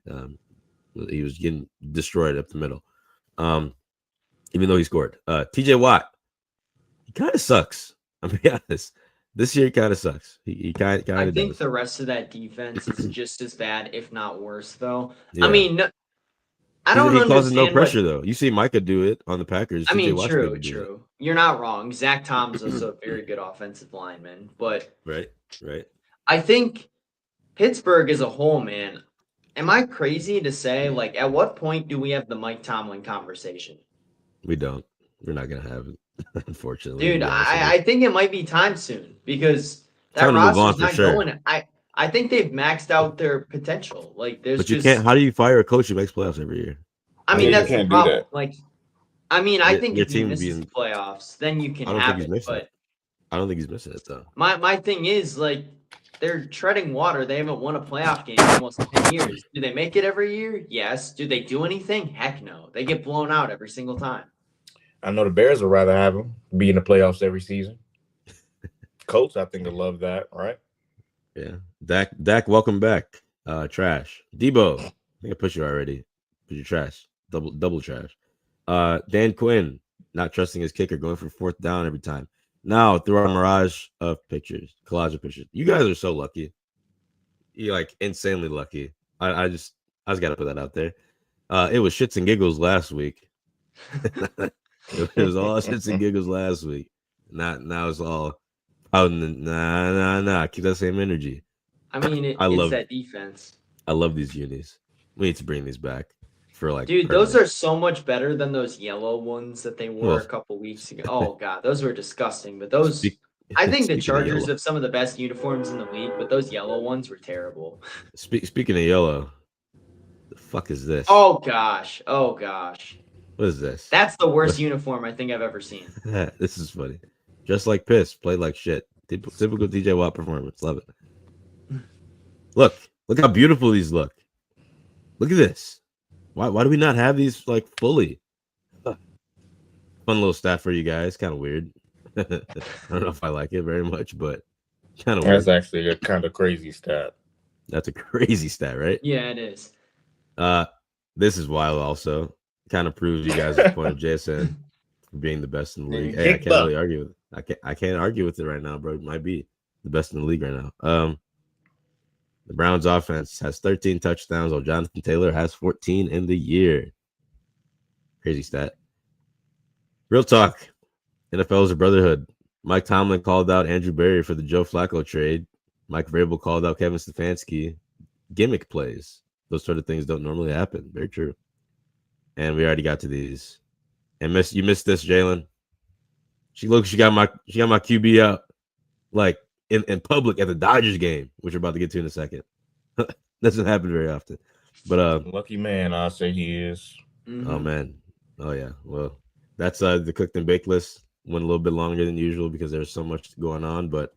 Speaker 1: He was getting destroyed up the middle. Even though he scored. TJ Watt, he kind of sucks. I'm gonna be honest. This year kind of sucks. He kind of.
Speaker 2: I think the rest of that defense is just as bad, if not worse. Though.
Speaker 1: Yeah.
Speaker 2: I mean, I don't
Speaker 1: he
Speaker 2: understand.
Speaker 1: Causes no pressure though. You see Micah do it on the Packers.
Speaker 2: I mean, true. You're not wrong. Zach Tom's also a very good offensive lineman, but
Speaker 1: right.
Speaker 2: I think Pittsburgh as a whole, man. Am I crazy to say, like, at what point do we have the Mike Tomlin conversation?
Speaker 1: We don't. We're not gonna have it. Unfortunately,
Speaker 2: dude, I think it might be time soon because that roster's not going. I think they've maxed out their potential. Like,
Speaker 1: but you can't. How do you fire a coach who makes playoffs every year?
Speaker 2: I mean, that's the problem. Like, I mean, I think if he misses the playoffs, then you can have it. But
Speaker 1: I don't think he's missing it though.
Speaker 2: My thing is like they're treading water. They haven't won a playoff game in almost 10 years. Do they make it every year? Yes. Do they do anything? Heck no. They get blown out every single time.
Speaker 3: I know the Bears would rather have him be in the playoffs every season. Colts, I think, will love that, right?
Speaker 1: Yeah. Dak, welcome back. Trash. Debo, I think I pushed you already. Because you're trash. Double trash. Dan Quinn, not trusting his kicker, going for fourth down every time. Now through our mirage of pictures, collage of pictures. You guys are so lucky. You're like insanely lucky. I just gotta put that out there. It was shits and giggles last week. It was all shits and giggles last week. Now it's all nah. Keep that same energy.
Speaker 2: I mean, it's that defense.
Speaker 1: I love these unis. We need to bring these back for like.
Speaker 2: Dude, those are so much better than those yellow ones that they wore a couple weeks ago. Oh god, those were disgusting. But those, I think the Chargers have some of the best uniforms in the league, but those yellow ones were terrible.
Speaker 1: Speaking of yellow, the fuck is this?
Speaker 2: Oh gosh.
Speaker 1: What is this?
Speaker 2: That's the worst uniform I think I've ever seen.
Speaker 1: This is funny. Just like piss, played like shit. Typical TJ Watt performance. Love it. Look how beautiful these look. Look at this. Why do we not have these like fully? Fun little stat for you guys. Kind of weird. I don't know if I like it very much, but kind of weird.
Speaker 3: That's actually a kind of crazy stat.
Speaker 1: That's a crazy stat, right?
Speaker 2: Yeah, it is.
Speaker 1: This is wild also. Kind of proves you guys the point of JSN being the best in the league. Hey, I can't really argue with it. I can't argue with it right now, bro. It might be the best in the league right now. The Browns offense has 13 touchdowns, while Jonathan Taylor has 14 in the year. Crazy stat. Real talk. NFL is a brotherhood. Mike Tomlin called out Andrew Berry for the Joe Flacco trade. Mike Vrabel called out Kevin Stefanski. Gimmick plays. Those sort of things don't normally happen. Very true. And we already got to these. And you missed this, Jalen. She got my QB out like in public at the Dodgers game, which we're about to get to in a second. Doesn't happen very often. But
Speaker 3: lucky man, I'll say he is.
Speaker 2: Mm-hmm.
Speaker 1: Oh man. Oh yeah. Well, that's the cooked and baked list. Went a little bit longer than usual because there's so much going on. But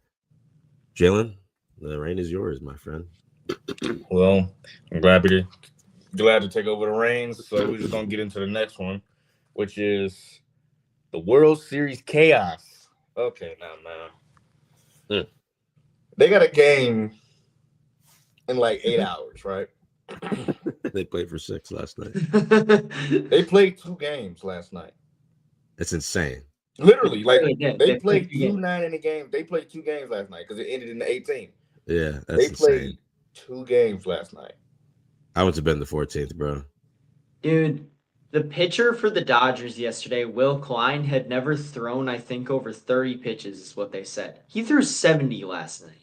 Speaker 1: Jalen, the reign is yours, my friend.
Speaker 3: Well, I'm glad to take over the reins. So we're just gonna get into the next one, which is the World Series chaos. Okay, now. They got a game in like 8 hours, right?
Speaker 1: They played for 6 last night.
Speaker 3: They played 2 games last night.
Speaker 1: It's insane.
Speaker 3: Literally, like they played 2 9-inning games. They played 2 games last night because it ended in the 18th.
Speaker 1: Yeah, that's
Speaker 3: they played 2 games last night.
Speaker 1: I went to bed in the 14th, bro.
Speaker 2: Dude, the pitcher for the Dodgers yesterday, Will Klein, had never thrown, I think, over 30 pitches, is what they said. He threw 70 last night.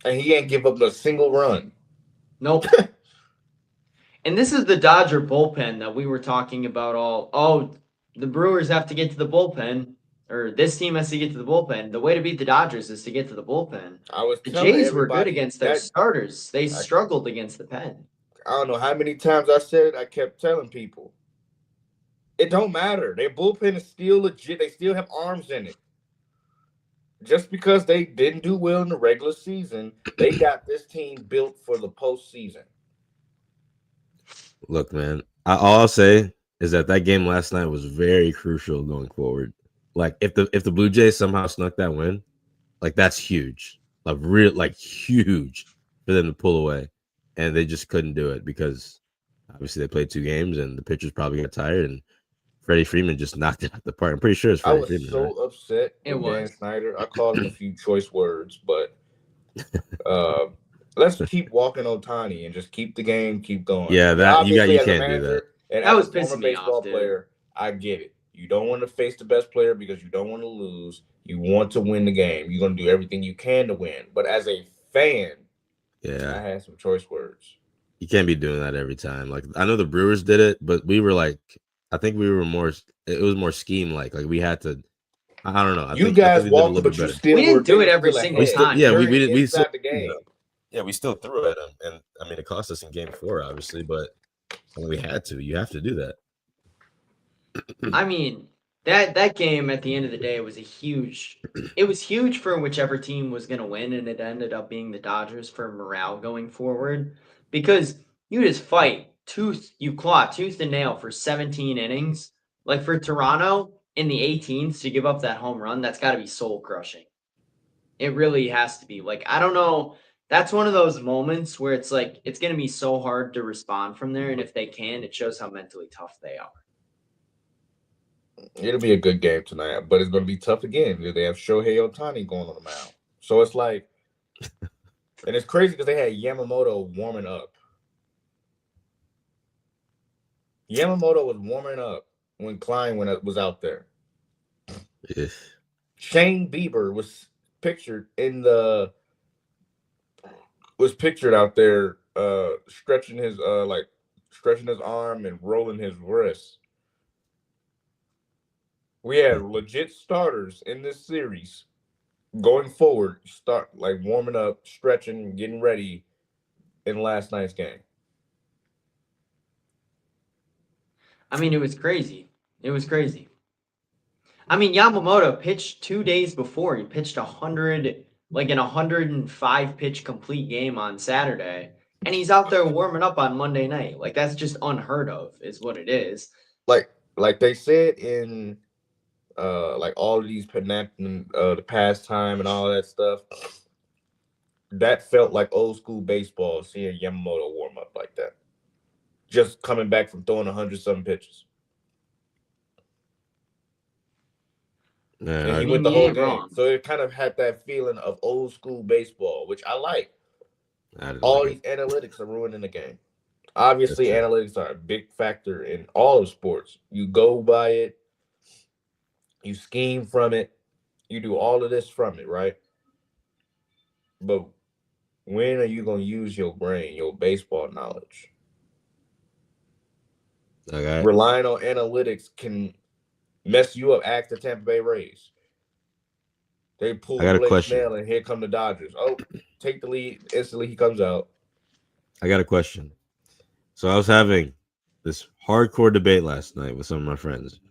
Speaker 3: And he ain't give up a single run.
Speaker 2: Nope. And this is the Dodger bullpen that we were talking about the Brewers have to get to the bullpen, or this team has to get to the bullpen. The way to beat the Dodgers is to get to the bullpen. The Jays were good against their starters. They struggled against the pen.
Speaker 3: I don't know how many times I said it. I kept telling people, it don't matter. Their bullpen is still legit. They still have arms in it. Just because they didn't do well in the regular season, they got this team built for the postseason.
Speaker 1: Look, man, all I'll say is that game last night was very crucial going forward. Like, if the Blue Jays somehow snuck that win, like, that's huge. Like, huge for them to pull away. And they just couldn't do it because obviously they played 2 games and the pitchers probably got tired and Freddie Freeman just knocked it out the park. I'm pretty sure it's Freddie Freeman.
Speaker 3: I was so upset with Dan Snyder. I called him a few choice words, but let's keep walking Ohtani and just keep the game, keep going.
Speaker 1: Yeah, you can't do that.
Speaker 3: And
Speaker 2: that was pissing me off,
Speaker 3: player, I get it. You don't want to face the best player because you don't want to lose. You want to win the game. You're going to do everything you can to win. But as a fan, I had some choice words.
Speaker 1: You can't be doing that every time. Like, I know the Brewers did it, but we were like, I think we were more. It was more scheme like we had to. I don't know.
Speaker 3: You guys walked, but you still.
Speaker 2: We didn't do it every single time.
Speaker 1: Yeah, we did. We
Speaker 3: still the game.
Speaker 1: Yeah, we still threw at them, and I mean it cost us in Game 4, obviously, but we had to. You have to do that.
Speaker 2: I mean, that game at the end of the day was huge for whichever team was going to win, and it ended up being the Dodgers for morale going forward because you just fight you claw tooth and nail for 17 innings. Like for Toronto in the 18th to give up that home run, that's got to be soul crushing. It really has to be. Like, I don't know. That's one of those moments where it's like it's going to be so hard to respond from there, and if they can, it shows how mentally tough they are.
Speaker 3: It'll be a good game tonight, but it's going to be tough again. They have Shohei Ohtani going on the mound. So it's like, and it's crazy because they had Yamamoto warming up. Yamamoto was warming up when Klein was out there.
Speaker 1: Yeah.
Speaker 3: Shane Bieber was pictured out there stretching his arm and rolling his wrist. We had legit starters in this series going forward, start like warming up, stretching, getting ready in last night's game.
Speaker 2: I mean, it was crazy. It was crazy. I mean, Yamamoto pitched 2 days before. He pitched 100, like an 105 pitch complete game on Saturday, and he's out there warming up on Monday night. Like, that's just unheard of, is what it is.
Speaker 3: Like they said in like all of these the pastime and all that stuff, that felt like old school baseball, seeing Yamamoto warm up like that. Just coming back from throwing 100-something pitches. And he went the whole game. So it kind of had that feeling of old school baseball, which I like. All these analytics are ruining the game. Obviously, analytics are a big factor in all of sports. You go by it, you scheme from it, you do all of this from it, right? But when are you going to use your brain, your baseball knowledge?
Speaker 1: Okay.
Speaker 3: Relying on analytics can mess you up. Ask the Tampa Bay Rays. They pull Blake Snell, and here come the Dodgers. Oh, take the lead. Instantly, he comes out.
Speaker 1: I got a question. So I was having this hardcore debate last night with some of my friends.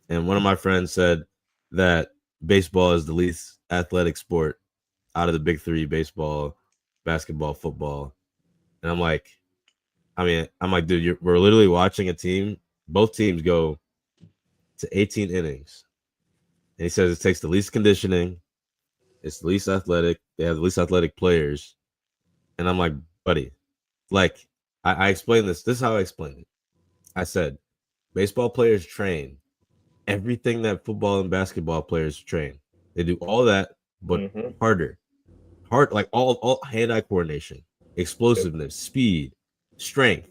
Speaker 1: And one of my friends said that baseball is the least athletic sport out of the big three: baseball, basketball, football. And I'm like, dude, we're literally watching a team. Both teams go to 18 innings. And he says it takes the least conditioning. It's the least athletic. They have the least athletic players. And I'm like, buddy, like I explained this. This is how I explained it. I said, baseball players train everything that football and basketball players train. They do all that, but harder. Like all hand-eye coordination, explosiveness, speed, strength.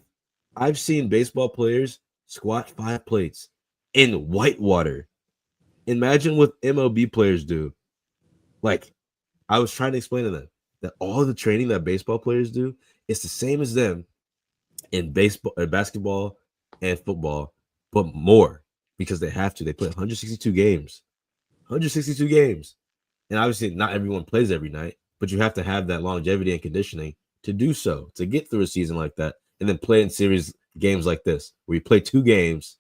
Speaker 1: I've seen baseball players squat 5 plates in white water. Imagine what MLB players do. Like, I was trying to explain to them that all the training that baseball players do is the same as them in baseball, basketball, and football, but more because they have to. They play 162 games. 162 games. And obviously, not everyone plays every night, but you have to have that longevity and conditioning to do so, to get through a season like that, and then play in series games like this, where you play 2 games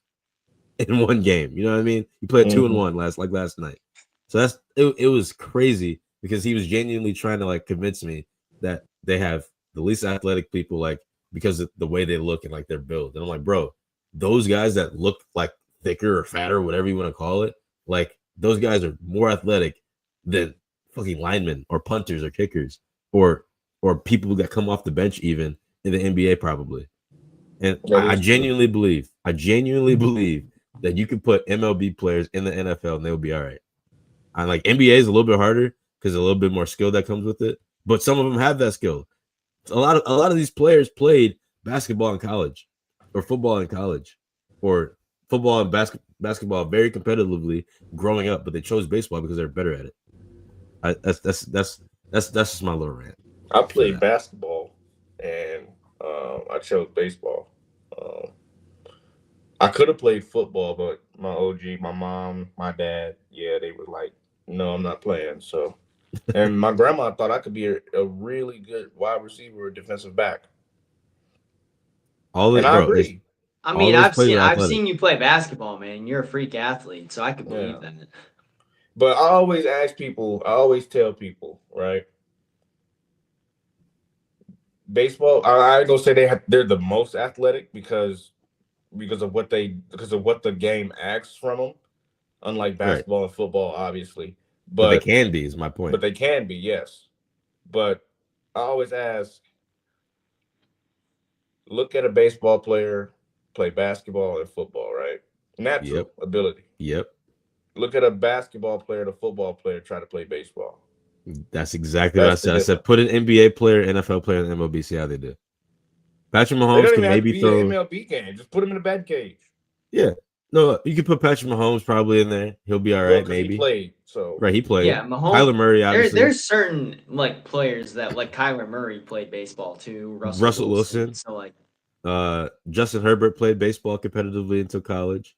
Speaker 1: in one game. You know what I mean? You played 2-1 last night. So it was crazy because he was genuinely trying to like convince me that they have the least athletic people, like because of the way they look and like their build. And I'm like, bro, those guys that look like thicker or fatter, whatever you want to call it, like those guys are more athletic than fucking linemen or punters or kickers or people that come off the bench even in the NBA probably. And I genuinely believe that you can put MLB players in the NFL and they'll be all right. And like NBA is a little bit harder because a little bit more skill that comes with it, but some of them have that skill. A lot of these players played basketball in college, or football in college, or football and basketball very competitively growing up, but they chose baseball because they're better at it. That's just my little rant.
Speaker 3: I played basketball and I chose baseball. I could have played football, but my OG, my mom, my dad, they were like, no, I'm not playing. So, and my grandma thought I could be a really good wide receiver or defensive back. I agree.
Speaker 2: I mean, I've seen you play basketball, man. You're a freak athlete, so I could believe that.
Speaker 3: But I always tell people, right? Baseball, I go say they're the most athletic because of what the game asks from them, unlike basketball and football, obviously.
Speaker 1: But they can be, is my point.
Speaker 3: But they can be, yes. But I always ask, look at a baseball player play basketball and football, right? Natural ability.
Speaker 1: Yep.
Speaker 3: Look at a basketball player and a football player try to play baseball.
Speaker 1: That's exactly what I said. I said put an NBA player, NFL player in the MLB, see how they do. Patrick Mahomes can maybe throw
Speaker 3: an MLB game. Just put him in a bat cage.
Speaker 1: Yeah. No, you could put Patrick Mahomes probably in there. He'll be all right, maybe.
Speaker 3: He played,
Speaker 1: right, he played.
Speaker 2: Yeah, Mahomes.
Speaker 1: Kyler Murray, obviously.
Speaker 2: There's certain like players that like Kyler Murray played baseball too. Russell Wilson. So like
Speaker 1: Justin Herbert played baseball competitively until college.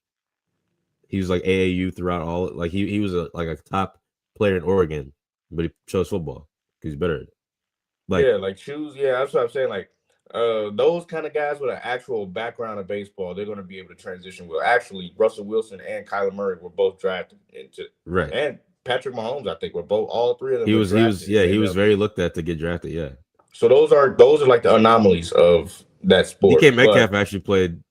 Speaker 1: He was like AAU throughout all. Like he was a top player in Oregon, but he chose football because he's better.
Speaker 3: Choose. Yeah, that's what I'm saying. Like those kind of guys with an actual background of baseball, they're going to be able to transition well. Actually, Russell Wilson and Kyler Murray were both drafted into and Patrick Mahomes, I think, were both all three of them. He was
Speaker 1: very looked at to get drafted. Yeah.
Speaker 3: So those are like the anomalies of that sport.
Speaker 1: DK Metcalf actually played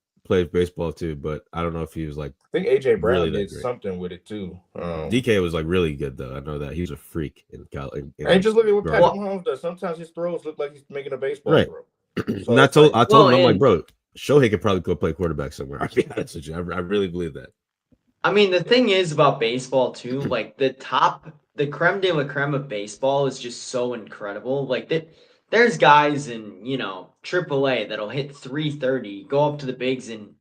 Speaker 1: baseball too, but I don't know if he was like.
Speaker 3: I think AJ Brown really did something with it too.
Speaker 1: DK was like really good though. I know that he was a freak in college.
Speaker 3: And just look at what Patrick Mahomes does. Sometimes his throws look like he's making a baseball throw.
Speaker 1: So and I told him, I'm like, bro, Shohei could probably go play quarterback somewhere. I'll be honest with you. I really believe that.
Speaker 2: I mean, the thing is about baseball too, like the creme de la creme of baseball is just so incredible. Like there's guys in, AAA that'll hit 330, go up to the bigs and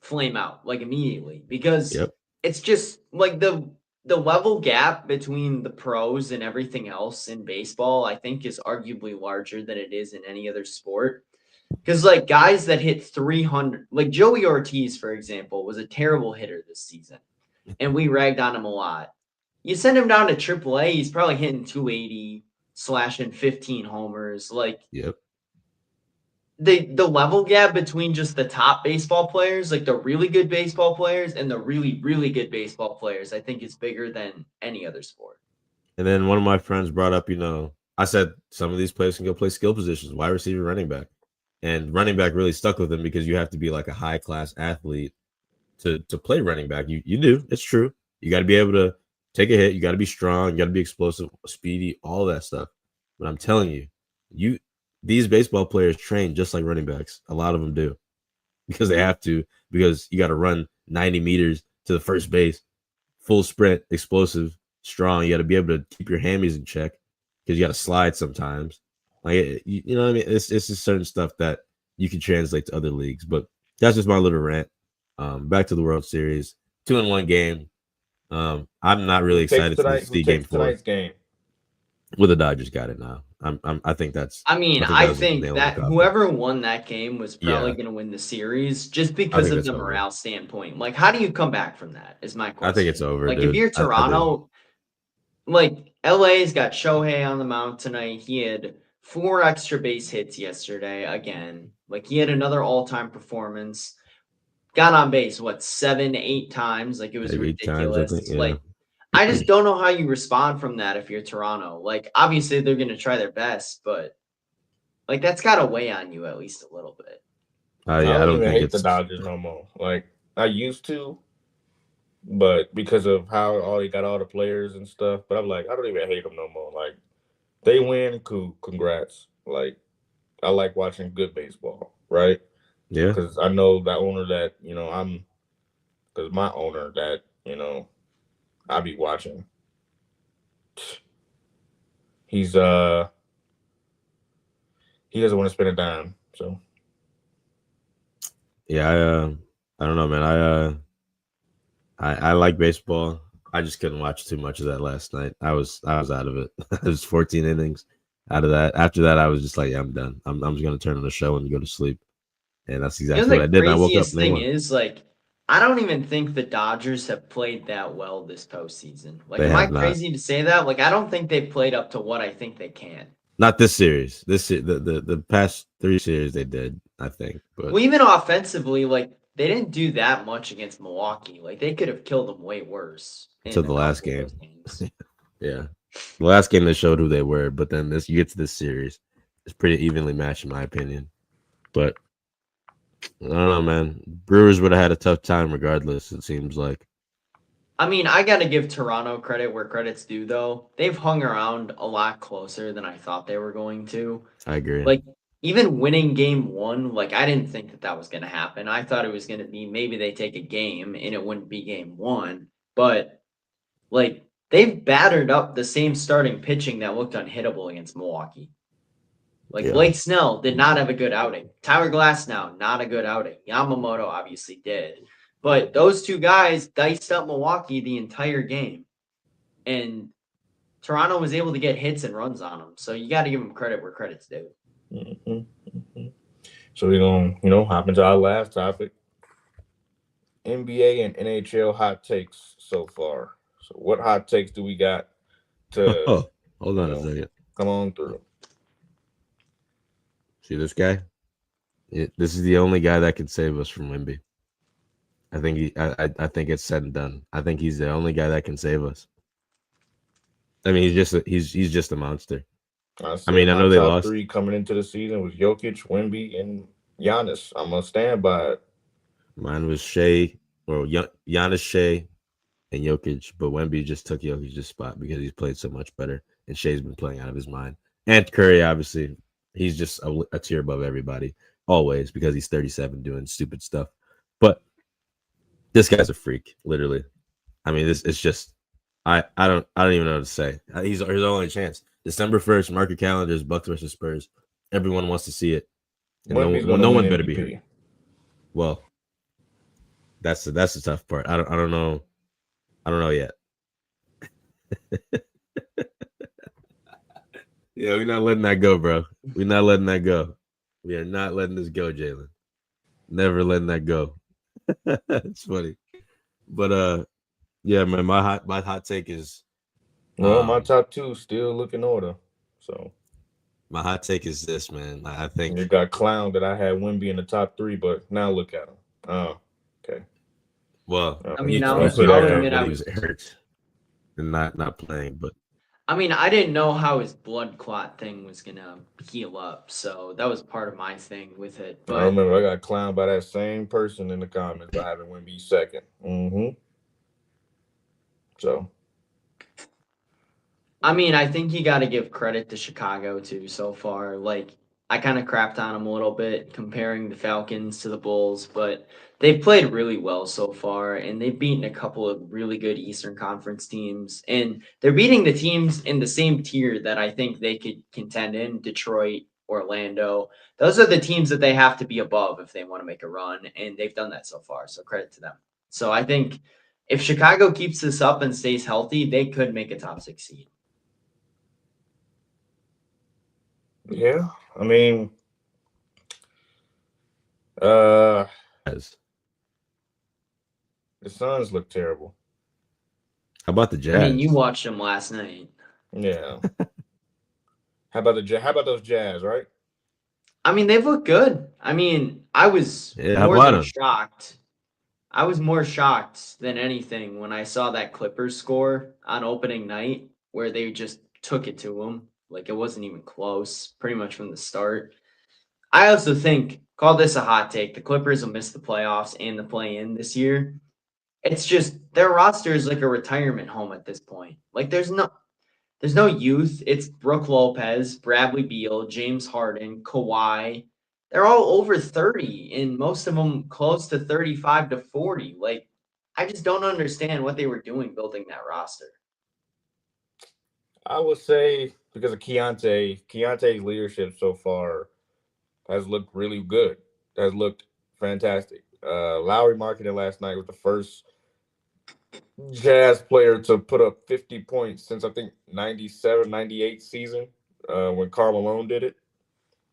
Speaker 2: flame out like immediately because it's just like the level gap between the pros and everything else in baseball, I think, is arguably larger than it is in any other sport. Because like guys that hit 300, like Joey Ortiz, for example, was a terrible hitter this season, and we ragged on him a lot. You send him down to AAA, he's probably hitting 280, slashing 15 homers. Like, the level gap between just the top baseball players, like the really good baseball players and the really, really good baseball players, I think is bigger than any other sport.
Speaker 1: And then one of my friends brought up, I said some of these players can go play skill positions, wide receiver, running back. And running back really stuck with him because you have to be like a high-class athlete to play running back. You do. It's true. You got to be able to take a hit. You got to be strong. You got to be explosive, speedy, all that stuff. But I'm telling you, these baseball players train just like running backs. A lot of them do because they have to, because you got to run 90 meters to the first base, full sprint, explosive, strong. You got to be able to keep your hammies in check because you got to slide sometimes. Like, you know what I mean? It's just certain stuff that you can translate to other leagues. But that's just my little rant. Back to the World Series. 2-1 game. I'm not really excited to see game 4. Well, the Dodgers got it now. I think that's.
Speaker 2: I think that whoever won that game was probably going to win the series just because of the morale standpoint. Like, how do you come back from that? Is my question.
Speaker 1: I think it's over.
Speaker 2: Like, if you're Toronto, like LA's got Shohei on the mound tonight. He had 4 extra base hits yesterday again. Like, he had another all-time performance. Got on base 7, 8 times. Like, it was ridiculous.
Speaker 1: Times,
Speaker 2: Like, I just don't know how you respond from that if you're Toronto. Like, obviously they're going to try their best, but like that's got to weigh on you at least a little bit.
Speaker 3: I don't even hate the Dodgers no more. Like, I used to, but because of how they got all the players and stuff. But I'm like, I don't even hate them no more. Like, they win, cool, congrats. Like, I like watching good baseball, right?
Speaker 1: Yeah.
Speaker 3: Because I know that owner that, because my owner that, I be watching. He doesn't want to spend a dime, so.
Speaker 1: Yeah, I don't know, man. I like baseball. I just couldn't watch too much of that last night. I was out of it. It was 14 innings out of that. After that, I was just like, yeah, I'm done. I'm just gonna turn on the show and go to sleep. And that's exactly what I did. And I woke up.
Speaker 2: The thing is, like, I don't even think the Dodgers have played that well this postseason. Like, am I crazy to say that? Like, I don't think they've played up to what I think they can.
Speaker 1: Not this series. The past 3 series they did, I think. But
Speaker 2: well, even offensively, like, they didn't do that much against Milwaukee. Like, they could have killed them way worse.
Speaker 1: Until the last game. Yeah. The last game they showed who they were, but then you get to this series, it's pretty evenly matched in my opinion. But I don't know, man. Brewers would have had a tough time regardless, it seems like.
Speaker 2: I mean, I got to give Toronto credit where credit's due, though. They've hung around a lot closer than I thought they were going to.
Speaker 1: I agree.
Speaker 2: Like, even winning game one, like, I didn't think that that was going to happen. I thought it was going to be maybe they take a game and it wouldn't be game one. But, like, they've battered up the same starting pitching that looked unhittable against Milwaukee. Like,
Speaker 1: Yeah.
Speaker 2: Blake Snell did not have a good outing. Tyler Glasnow, not a good outing. Yamamoto obviously did. But those two guys diced up Milwaukee the entire game. And Toronto was able to get hits and runs on them. So you got to give them credit where credit's due.
Speaker 3: So we're gonna, hop into our last topic: NBA and NHL hot takes so far. So what hot takes do we got to
Speaker 1: Oh, hold on a second.
Speaker 3: come on through?
Speaker 1: See this guy? This is the only guy that can save us from Wemby. I think it's said and done. I think he's the only guy that can save us. I mean, he's just a monster. I mean, I know they lost.
Speaker 3: 3 coming into the season was Jokic, Wemby, and Giannis. I'm gonna stand by it.
Speaker 1: Mine was Shea, or Giannis, Shea, and Jokic, but Wemby just took Jokic's spot because he's played so much better, and Shea's been playing out of his mind. And Curry, obviously, he's just a tier above everybody always because he's 37 doing stupid stuff. But this guy's a freak, literally. I mean, it's just I don't even know what to say. He's his only chance. December 1st, mark your calendars, Bucks versus Spurs. Everyone wants to see it. And no one better be here. Well, that's the tough part. I don't know. I don't know yet. Yeah, we're not letting that go, bro. We're not letting that go. We are not letting this go, Jalen. Never letting that go. It's funny. But yeah, man, my hot take is
Speaker 3: my top 2 still look in order. So
Speaker 1: my hot take is this, man. I think
Speaker 3: you got clown that I had Wemby in the top 3, but now look at him. Oh, okay.
Speaker 1: Well,
Speaker 2: I mean,
Speaker 1: I'll admit he was hurt and not playing, but
Speaker 2: I mean, I didn't know how his blood clot thing was gonna heal up, so that was part of my thing with it. But
Speaker 3: I remember I got clowned by that same person in the comments by having Wemby second. So,
Speaker 2: I mean, I think you got to give credit to Chicago too so far. Like, I kind of crapped on them a little bit comparing the Falcons to the Bulls, but they've played really well so far, and they've beaten a couple of really good Eastern Conference teams, and they're beating the teams in the same tier that I think they could contend in: Detroit, Orlando. Those are the teams that they have to be above if they want to make a run, and they've done that so far. So credit to them. So I think if Chicago keeps this up and stays healthy, they could make a top 6 seed.
Speaker 3: yeah, I mean, the Suns look terrible.
Speaker 1: How about the Jazz?
Speaker 2: I mean, you watched them last night.
Speaker 3: Yeah. How about those Jazz, right?
Speaker 2: I mean, they've looked good. I mean, I was more than shocked. I was more shocked than anything when I saw that Clippers score on opening night where they just took it to them. Like, it wasn't even close, pretty much from the start. I also think, call this a hot take, the Clippers will miss the playoffs and the play-in this year. It's just their roster is like a retirement home at this point. Like, there's no youth. It's Brook Lopez, Bradley Beal, James Harden, Kawhi. They're all over 30, and most of them close to 35 to 40. Like, I just don't understand what they were doing building that roster.
Speaker 3: I would say because of Keontae's leadership so far has looked really good. Has looked fantastic. Lowry marketed last night was the first Jazz player to put up 50 points since I think 97, 98 season when Karl Malone did it.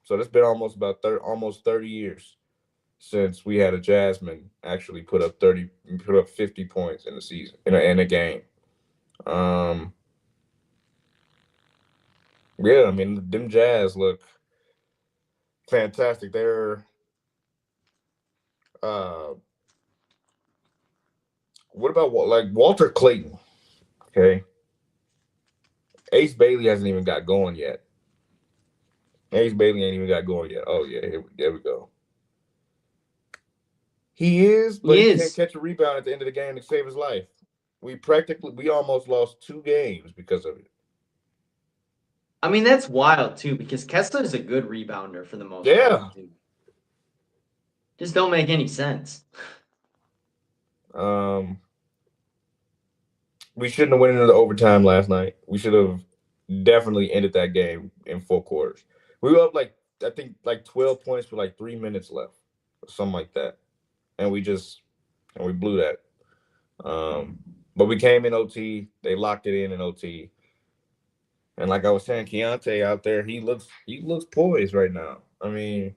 Speaker 3: So it's been almost 30 years since we had a Jazzman actually put up 50 points in the season in a game. Yeah, I mean them Jazz look fantastic. They're what about Walter Clayton? Okay. Ace Bailey hasn't even got going yet. Ace Bailey ain't even got going yet. Oh, yeah, here we go. He is, but he can't catch a rebound at the end of the game to save his life. we almost lost 2 games because of it.
Speaker 2: I mean, that's wild too because Kessler's a good rebounder for the most
Speaker 3: Yeah.
Speaker 2: part. Too. Just don't make any sense.
Speaker 3: We shouldn't have went into the overtime last night. We should have definitely ended that game in 4 quarters. We were up I think 12 points with 3 minutes left, or something like that, and we blew that. But we came in OT. They locked it in OT. And like I was saying, Keontae out there, he looks poised right now. I mean,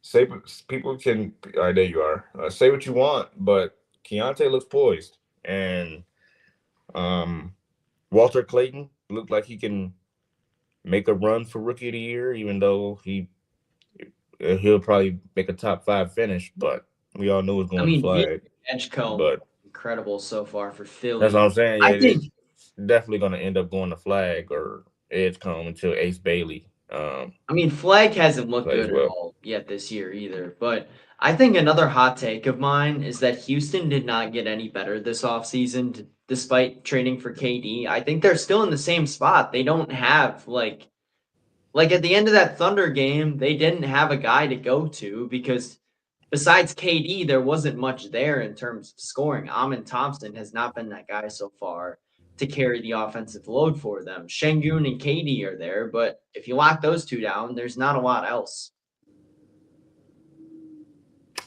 Speaker 3: say people can. All right, there you are. Say what you want, but Keontae looks poised, and Walter Clayton looked like he can make a run for Rookie of the Year, even though he'll probably make a top 5 finish. But we all know it's
Speaker 2: I
Speaker 3: going to
Speaker 2: mean, he
Speaker 3: flag.
Speaker 2: Edgecombe
Speaker 3: But
Speaker 2: incredible so far for Philly.
Speaker 3: that's what I'm saying. Yeah,
Speaker 2: I think
Speaker 3: it's definitely going to end up going to flag or Edgecombe until Ace Bailey.
Speaker 2: I mean, Flag hasn't looked
Speaker 3: Plays
Speaker 2: good at
Speaker 3: well.
Speaker 2: all yet this year either. But I think another hot take of mine is that Houston did not get any better this offseason despite trading for KD. I think they're still in the same spot. They don't have like at the end of that Thunder game, they didn't have a guy to go to because besides KD, there wasn't much there in terms of scoring. Amin Thompson has not been that guy so far to carry the offensive load for them. Şengün and KD are there, but if you lock those two down, there's not a lot else.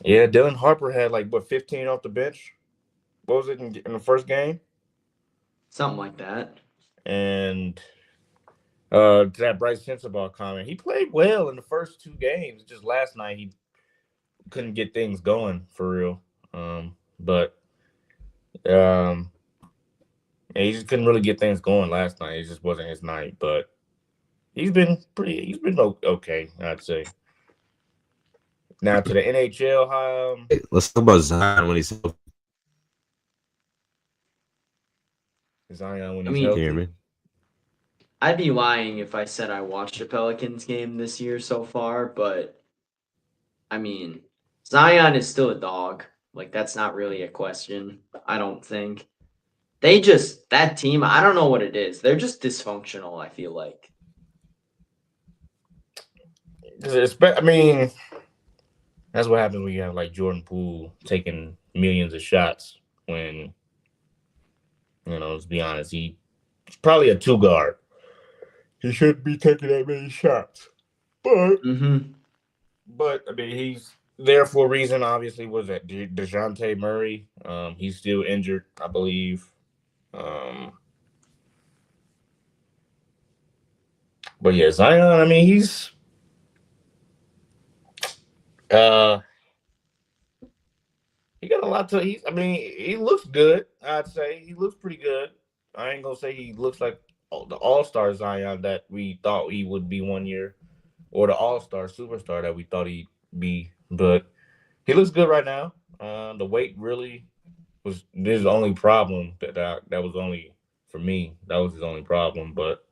Speaker 3: Yeah, Dylan Harper had 15 off the bench. What was it in the first game?
Speaker 2: Something like that.
Speaker 3: And to that Bryce Sensabaugh comment, he played well in the first 2 games. Just last night he couldn't get things going for real. But he just couldn't really get things going last night. It just wasn't his night. But he's been okay, I'd say. Now to the NHL,
Speaker 1: Let's talk about Zion when he's healthy.
Speaker 3: Zion when
Speaker 2: I
Speaker 3: he's
Speaker 2: mean,
Speaker 3: healthy.
Speaker 1: Hear me?
Speaker 2: I'd be lying if I said I watched a Pelicans game this year so far, but I mean, Zion is still a dog. Like, that's not really a question, I don't think. That team, I don't know what it is. They're just dysfunctional, I feel like.
Speaker 3: I mean, that's what happens when you have Jordan Poole taking millions of shots when, let's be honest, he's probably a 2 guard. He shouldn't be taking that many shots. But I mean, he's there for a reason, obviously. Was that DeJounte Murray? He's still injured, I believe. But yeah, Zion, I mean, he's he got a lot to. He looks good. I'd say he looks pretty good. I ain't gonna say he looks like the All-Star Zion that we thought he would be one year, or the All-Star superstar that we thought he'd be. But he looks good right now. The weight really was his only problem. That was only for me. That was his only problem. But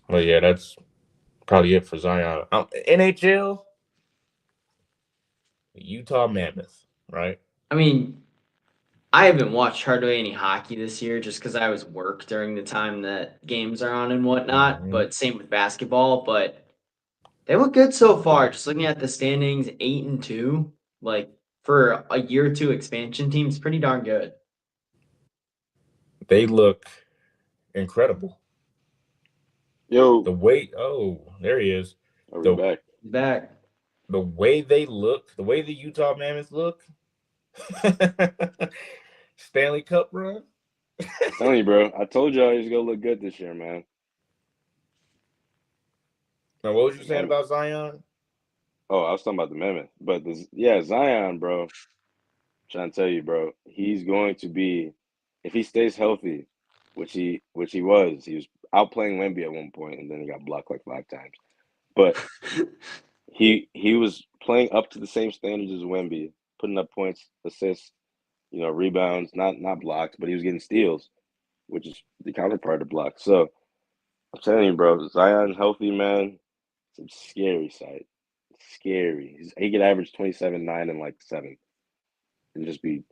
Speaker 3: yeah, that's probably it for Zion. NHL. Utah Mammoth, right?
Speaker 2: I mean, I haven't watched hardly any hockey this year just because I was work during the time that games are on and whatnot. But same with basketball. But they look good so far. Just looking at the standings, 8-2, like for a year or 2 expansion team, it's pretty darn good.
Speaker 3: They look incredible.
Speaker 4: Yo,
Speaker 3: The way, there he is.
Speaker 4: are we back?
Speaker 2: Back.
Speaker 3: The way they look, the way the Utah Mammoths look, Stanley Cup run.
Speaker 4: I'm telling you, bro. I told y'all he's gonna look good this year, man.
Speaker 3: Now, what was you saying about Zion?
Speaker 4: Oh, I was talking about the Mammoth, but Zion, bro. Trying to tell you, bro, he's going to be, if he stays healthy, which he was outplaying Wemby at one point, and then he got blocked 5 times. But he was playing up to the same standards as Wemby, putting up points, assists, rebounds, not blocks, but he was getting steals, which is the counterpart of blocks. So I'm telling you, bro, Zion healthy, man. It's a scary sight. Scary. He could average 27, 9, and 7. and just be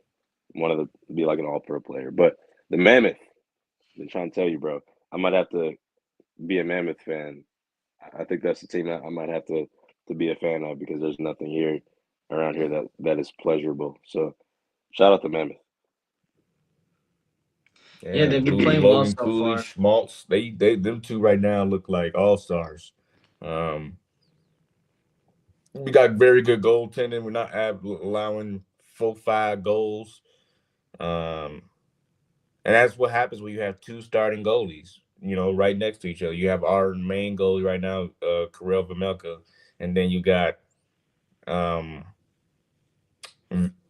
Speaker 4: like an all-pro player. But the Mammoth, I've been trying to tell you, bro. I might have to be a Mammoth fan. I think that's the team that I might have to be a fan of because there's nothing here around here that is pleasurable. So shout out to Mammoth.
Speaker 2: Yeah, they've been
Speaker 3: Cooley,
Speaker 2: playing well
Speaker 3: Logan
Speaker 2: so
Speaker 3: Cooley,
Speaker 2: far.
Speaker 3: Schmaltz, them two right now look like all stars. We got very good goaltending. We're not allowing 4-5 goals. And that's what happens when you have two starting goalies, right next to each other. You have our main goalie right now, Karel Vejmelka, and then you got Vitel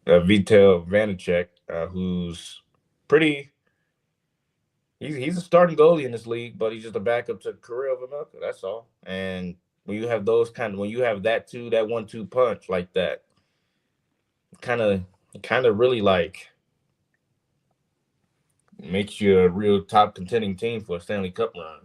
Speaker 3: Vanacek, who's pretty. He's a starting goalie in this league, but he's just a backup to Karel Vejmelka. That's all. And when you have when you have that 1-2 punch like that, kind of really like makes you a real top contending team for a Stanley Cup run.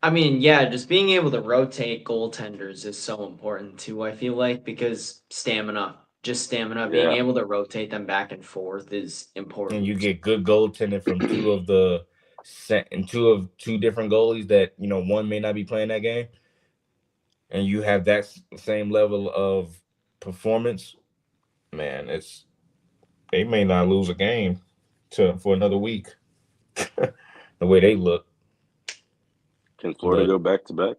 Speaker 2: I mean, yeah, just being able to rotate goaltenders is so important too, I feel like, because stamina, being able to rotate them back and forth is important.
Speaker 3: And you get good goaltending from two different goalies that, one may not be playing that game. And you have that same level of performance, man, they may not lose a game for another week. The way they look.
Speaker 4: Can Florida go back to back?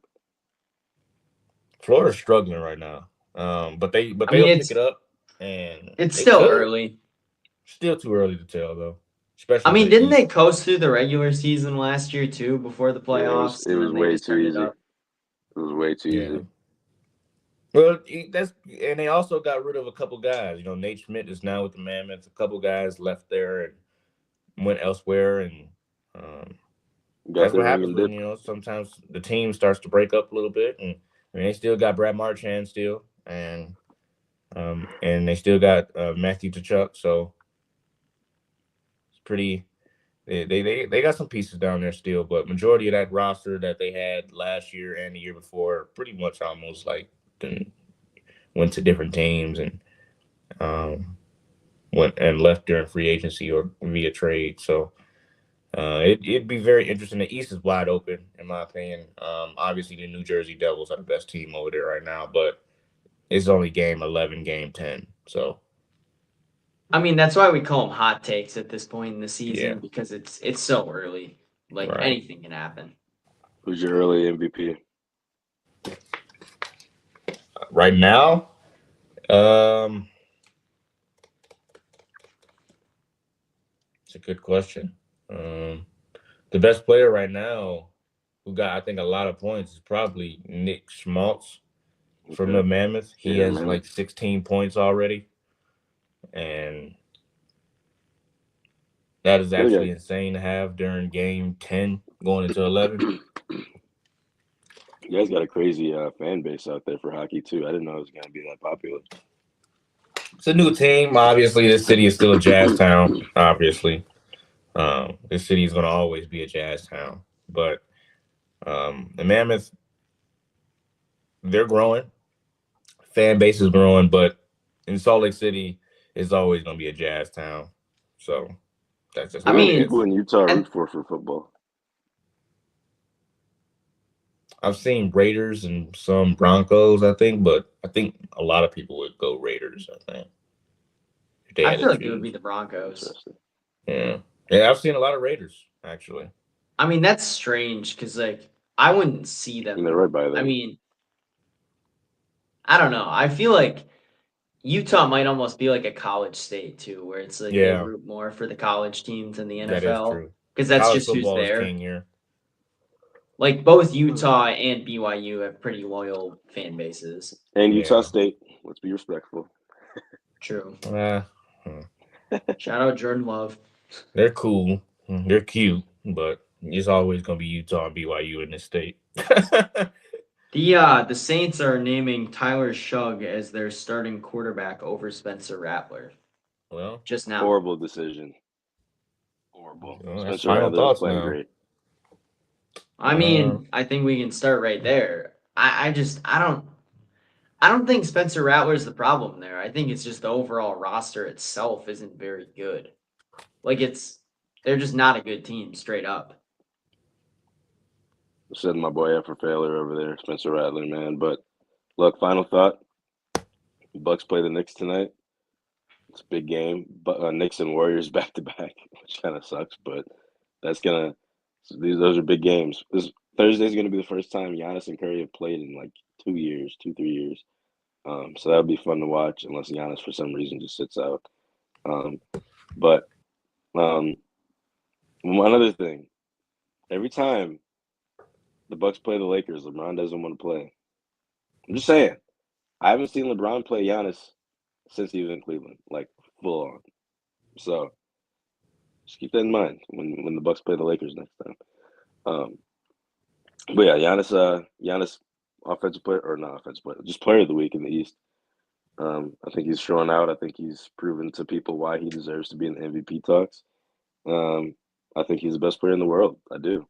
Speaker 3: Florida's struggling right now, but they'll pick it up, and
Speaker 2: it's still early.
Speaker 3: Still too early to tell, though. Especially,
Speaker 2: I mean, didn't they coast through the regular season last year too before the playoffs?
Speaker 4: Yeah, it was way too easy. It was way too easy.
Speaker 3: Well, and they also got rid of a couple guys. Nate Schmidt is now with the Mammoths. A couple guys left there and went elsewhere, and that's what happens when sometimes the team starts to break up a little bit. And they still got Brad Marchand still, and they still got Matthew Tkachuk. So it's pretty. They got some pieces down there still, but majority of that roster that they had last year and the year before pretty much almost like went to different teams and went and left during free agency or via trade. So it'd be very interesting. The East is wide open, in my opinion. Obviously, the New Jersey Devils are the best team over there right now, but it's only game 11, game 10. So,
Speaker 2: I mean, that's why we call them hot takes at this point in the season because it's so early. Like anything can happen.
Speaker 4: Who's your early MVP?
Speaker 3: Right now, it's a good question. The best player right now who got, I think, a lot of points is probably Nick Schmaltz from the Mammoth. He has like 16 points already. And that is actually insane to have during game 10 going into 11.
Speaker 4: You guys got a crazy fan base out there for hockey, too. I didn't know it was going to be that popular.
Speaker 3: It's a new team. Obviously, this city is still a jazz town, obviously. This city is going to always be a jazz town. But the Mammoth, they're growing. Fan base is growing, but in Salt Lake City, it's always going to be a jazz town. So that's just
Speaker 4: what people in Utah root for football.
Speaker 3: I've seen Raiders and some Broncos, I think, but I think a lot of people would go Raiders, I think.
Speaker 2: I feel like it would be the Broncos.
Speaker 3: Yeah, I've seen a lot of Raiders, actually.
Speaker 2: I mean, that's strange because, like, I wouldn't see them.
Speaker 4: And they're right by them.
Speaker 2: I mean, I don't know. I feel like Utah might almost be like a college state, too, where it's like they root more for the college teams than the NFL. Because that's
Speaker 3: college
Speaker 2: just who's there. Like, both Utah and BYU have pretty loyal fan bases.
Speaker 4: And Utah State. Let's be respectful.
Speaker 2: True. Shout out Jordan Love.
Speaker 3: They're cool. They're cute, but it's always going to be Utah and BYU in this state.
Speaker 2: The Saints are naming Tyler Shugg as their starting quarterback over Spencer Rattler.
Speaker 3: Well,
Speaker 2: just now.
Speaker 4: Horrible decision. Horrible.
Speaker 3: Well,
Speaker 4: Spencer Rattler is playing great.
Speaker 2: I mean, I think we can start right there. I I don't think Spencer Rattler's the problem there. I think it's just the overall roster itself isn't very good. Like they're just not a good team, straight up.
Speaker 4: Setting my boy up for failure over there, Spencer Rattler, man. But look, final thought: Bucks play the Knicks tonight. It's a big game, but Knicks and Warriors back to back, which kind of sucks. But those are big games. Thursday's gonna be the first time Giannis and Curry have played in like 2 years, 3 years. So that'll be fun to watch, unless Giannis for some reason just sits out. But one other thing, every time the Bucks play the Lakers, LeBron doesn't want to play. I'm just saying, I haven't seen LeBron play Giannis since he was in Cleveland, like full on. So just keep that in mind when the Bucks play the Lakers next time. But yeah, Giannis, offensive player or not offensive player, just player of the week in the East. I think he's showing out. I think he's proven to people why he deserves to be in the MVP talks. I think he's the best player in the world. I do.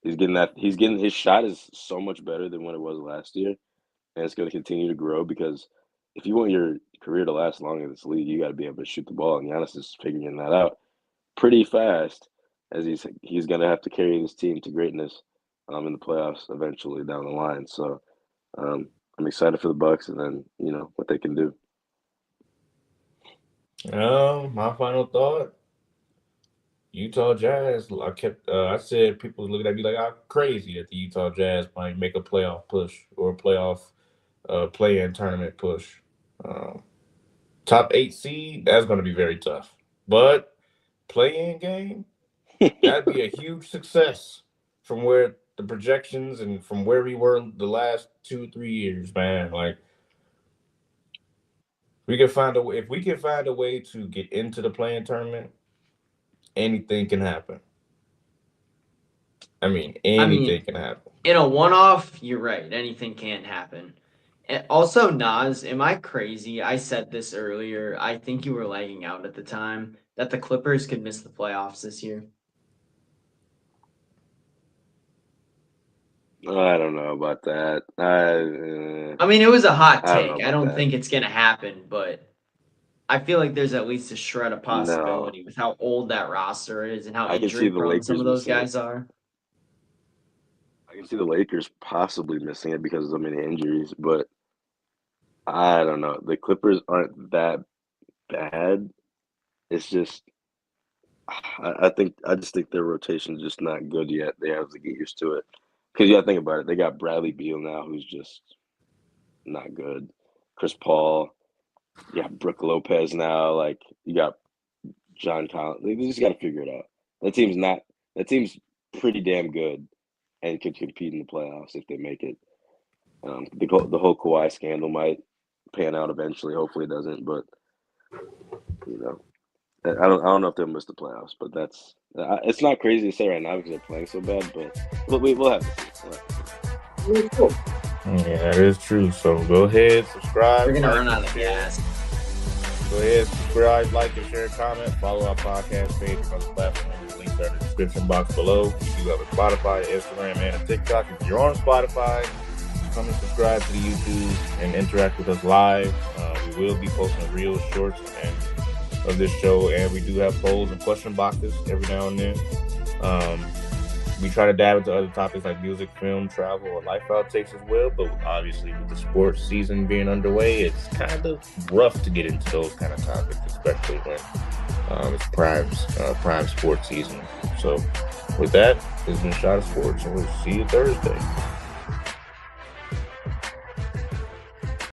Speaker 4: He's getting his shot is so much better than what it was last year, and it's going to continue to grow because if you want your career to last long in this league, you got to be able to shoot the ball. And Giannis is figuring that out pretty fast, as he's going to have to carry this team to greatness in the playoffs eventually down the line. So I'm excited for the Bucks and then what they can do.
Speaker 3: My final thought: Utah Jazz. I said people was looking at me like I'm crazy that the Utah Jazz might make a playoff push or a playoff play-in tournament push. Top 8 seed, that's going to be very tough. But play-in game, that'd be a huge success from where the projections and from where we were the last 2-3 years, man. Like, if we can find a way to get into the play-in tournament, anything can happen. Anything can happen.
Speaker 2: In a one-off, you're right. Anything can't happen. Also, Nas, am I crazy? I said this earlier. I think you were lagging out at the time that the Clippers could miss the playoffs this year.
Speaker 4: I don't know about that.
Speaker 2: I mean, it was a hot
Speaker 4: I don't know
Speaker 2: take.
Speaker 4: about
Speaker 2: I don't
Speaker 4: that.
Speaker 2: think it's going to happen, but I feel like there's at least a shred of possibility with how old that roster is and how
Speaker 4: I can see
Speaker 2: injury
Speaker 4: the
Speaker 2: prone some
Speaker 4: Lakers
Speaker 2: of those
Speaker 4: missing it.
Speaker 2: guys are.
Speaker 4: I can see the Lakers possibly missing it because of so many injuries, but I don't know. The Clippers aren't that bad. It's just I just think their rotation is just not good yet. They have to get used to it. Because you got to think about it. They got Bradley Beal now, who's just not good. Chris Paul. You got Brook Lopez now. Like, you got John Collins. They just got to figure it out. That team's pretty damn good and could compete in the playoffs if they make it. The whole Kawhi scandal might pan out eventually. Hopefully it doesn't, but I don't know if they'll miss the playoffs. But it's not crazy to say right now because they're playing so bad. But we'll have to see.
Speaker 3: Yeah, that is true. So go ahead, subscribe.
Speaker 2: We're going to
Speaker 3: like,
Speaker 2: run out of
Speaker 3: share.
Speaker 2: gas.
Speaker 3: Go ahead, subscribe, like, and share, comment. Follow our podcast page on the platform. The links are in the description box below. We do have a Spotify, Instagram, and a TikTok. If you're on Spotify, come and subscribe to the YouTube and interact with us live. We will be posting real shorts of this show, and we do have polls and question boxes every now and then. We try to dive into other topics like music, film, travel, or lifestyle takes as well. But obviously, with the sports season being underway, it's kind of rough to get into those kind of topics, especially when it's prime sports season. So, with that, this has been Shot of Sports, and we'll see you Thursday.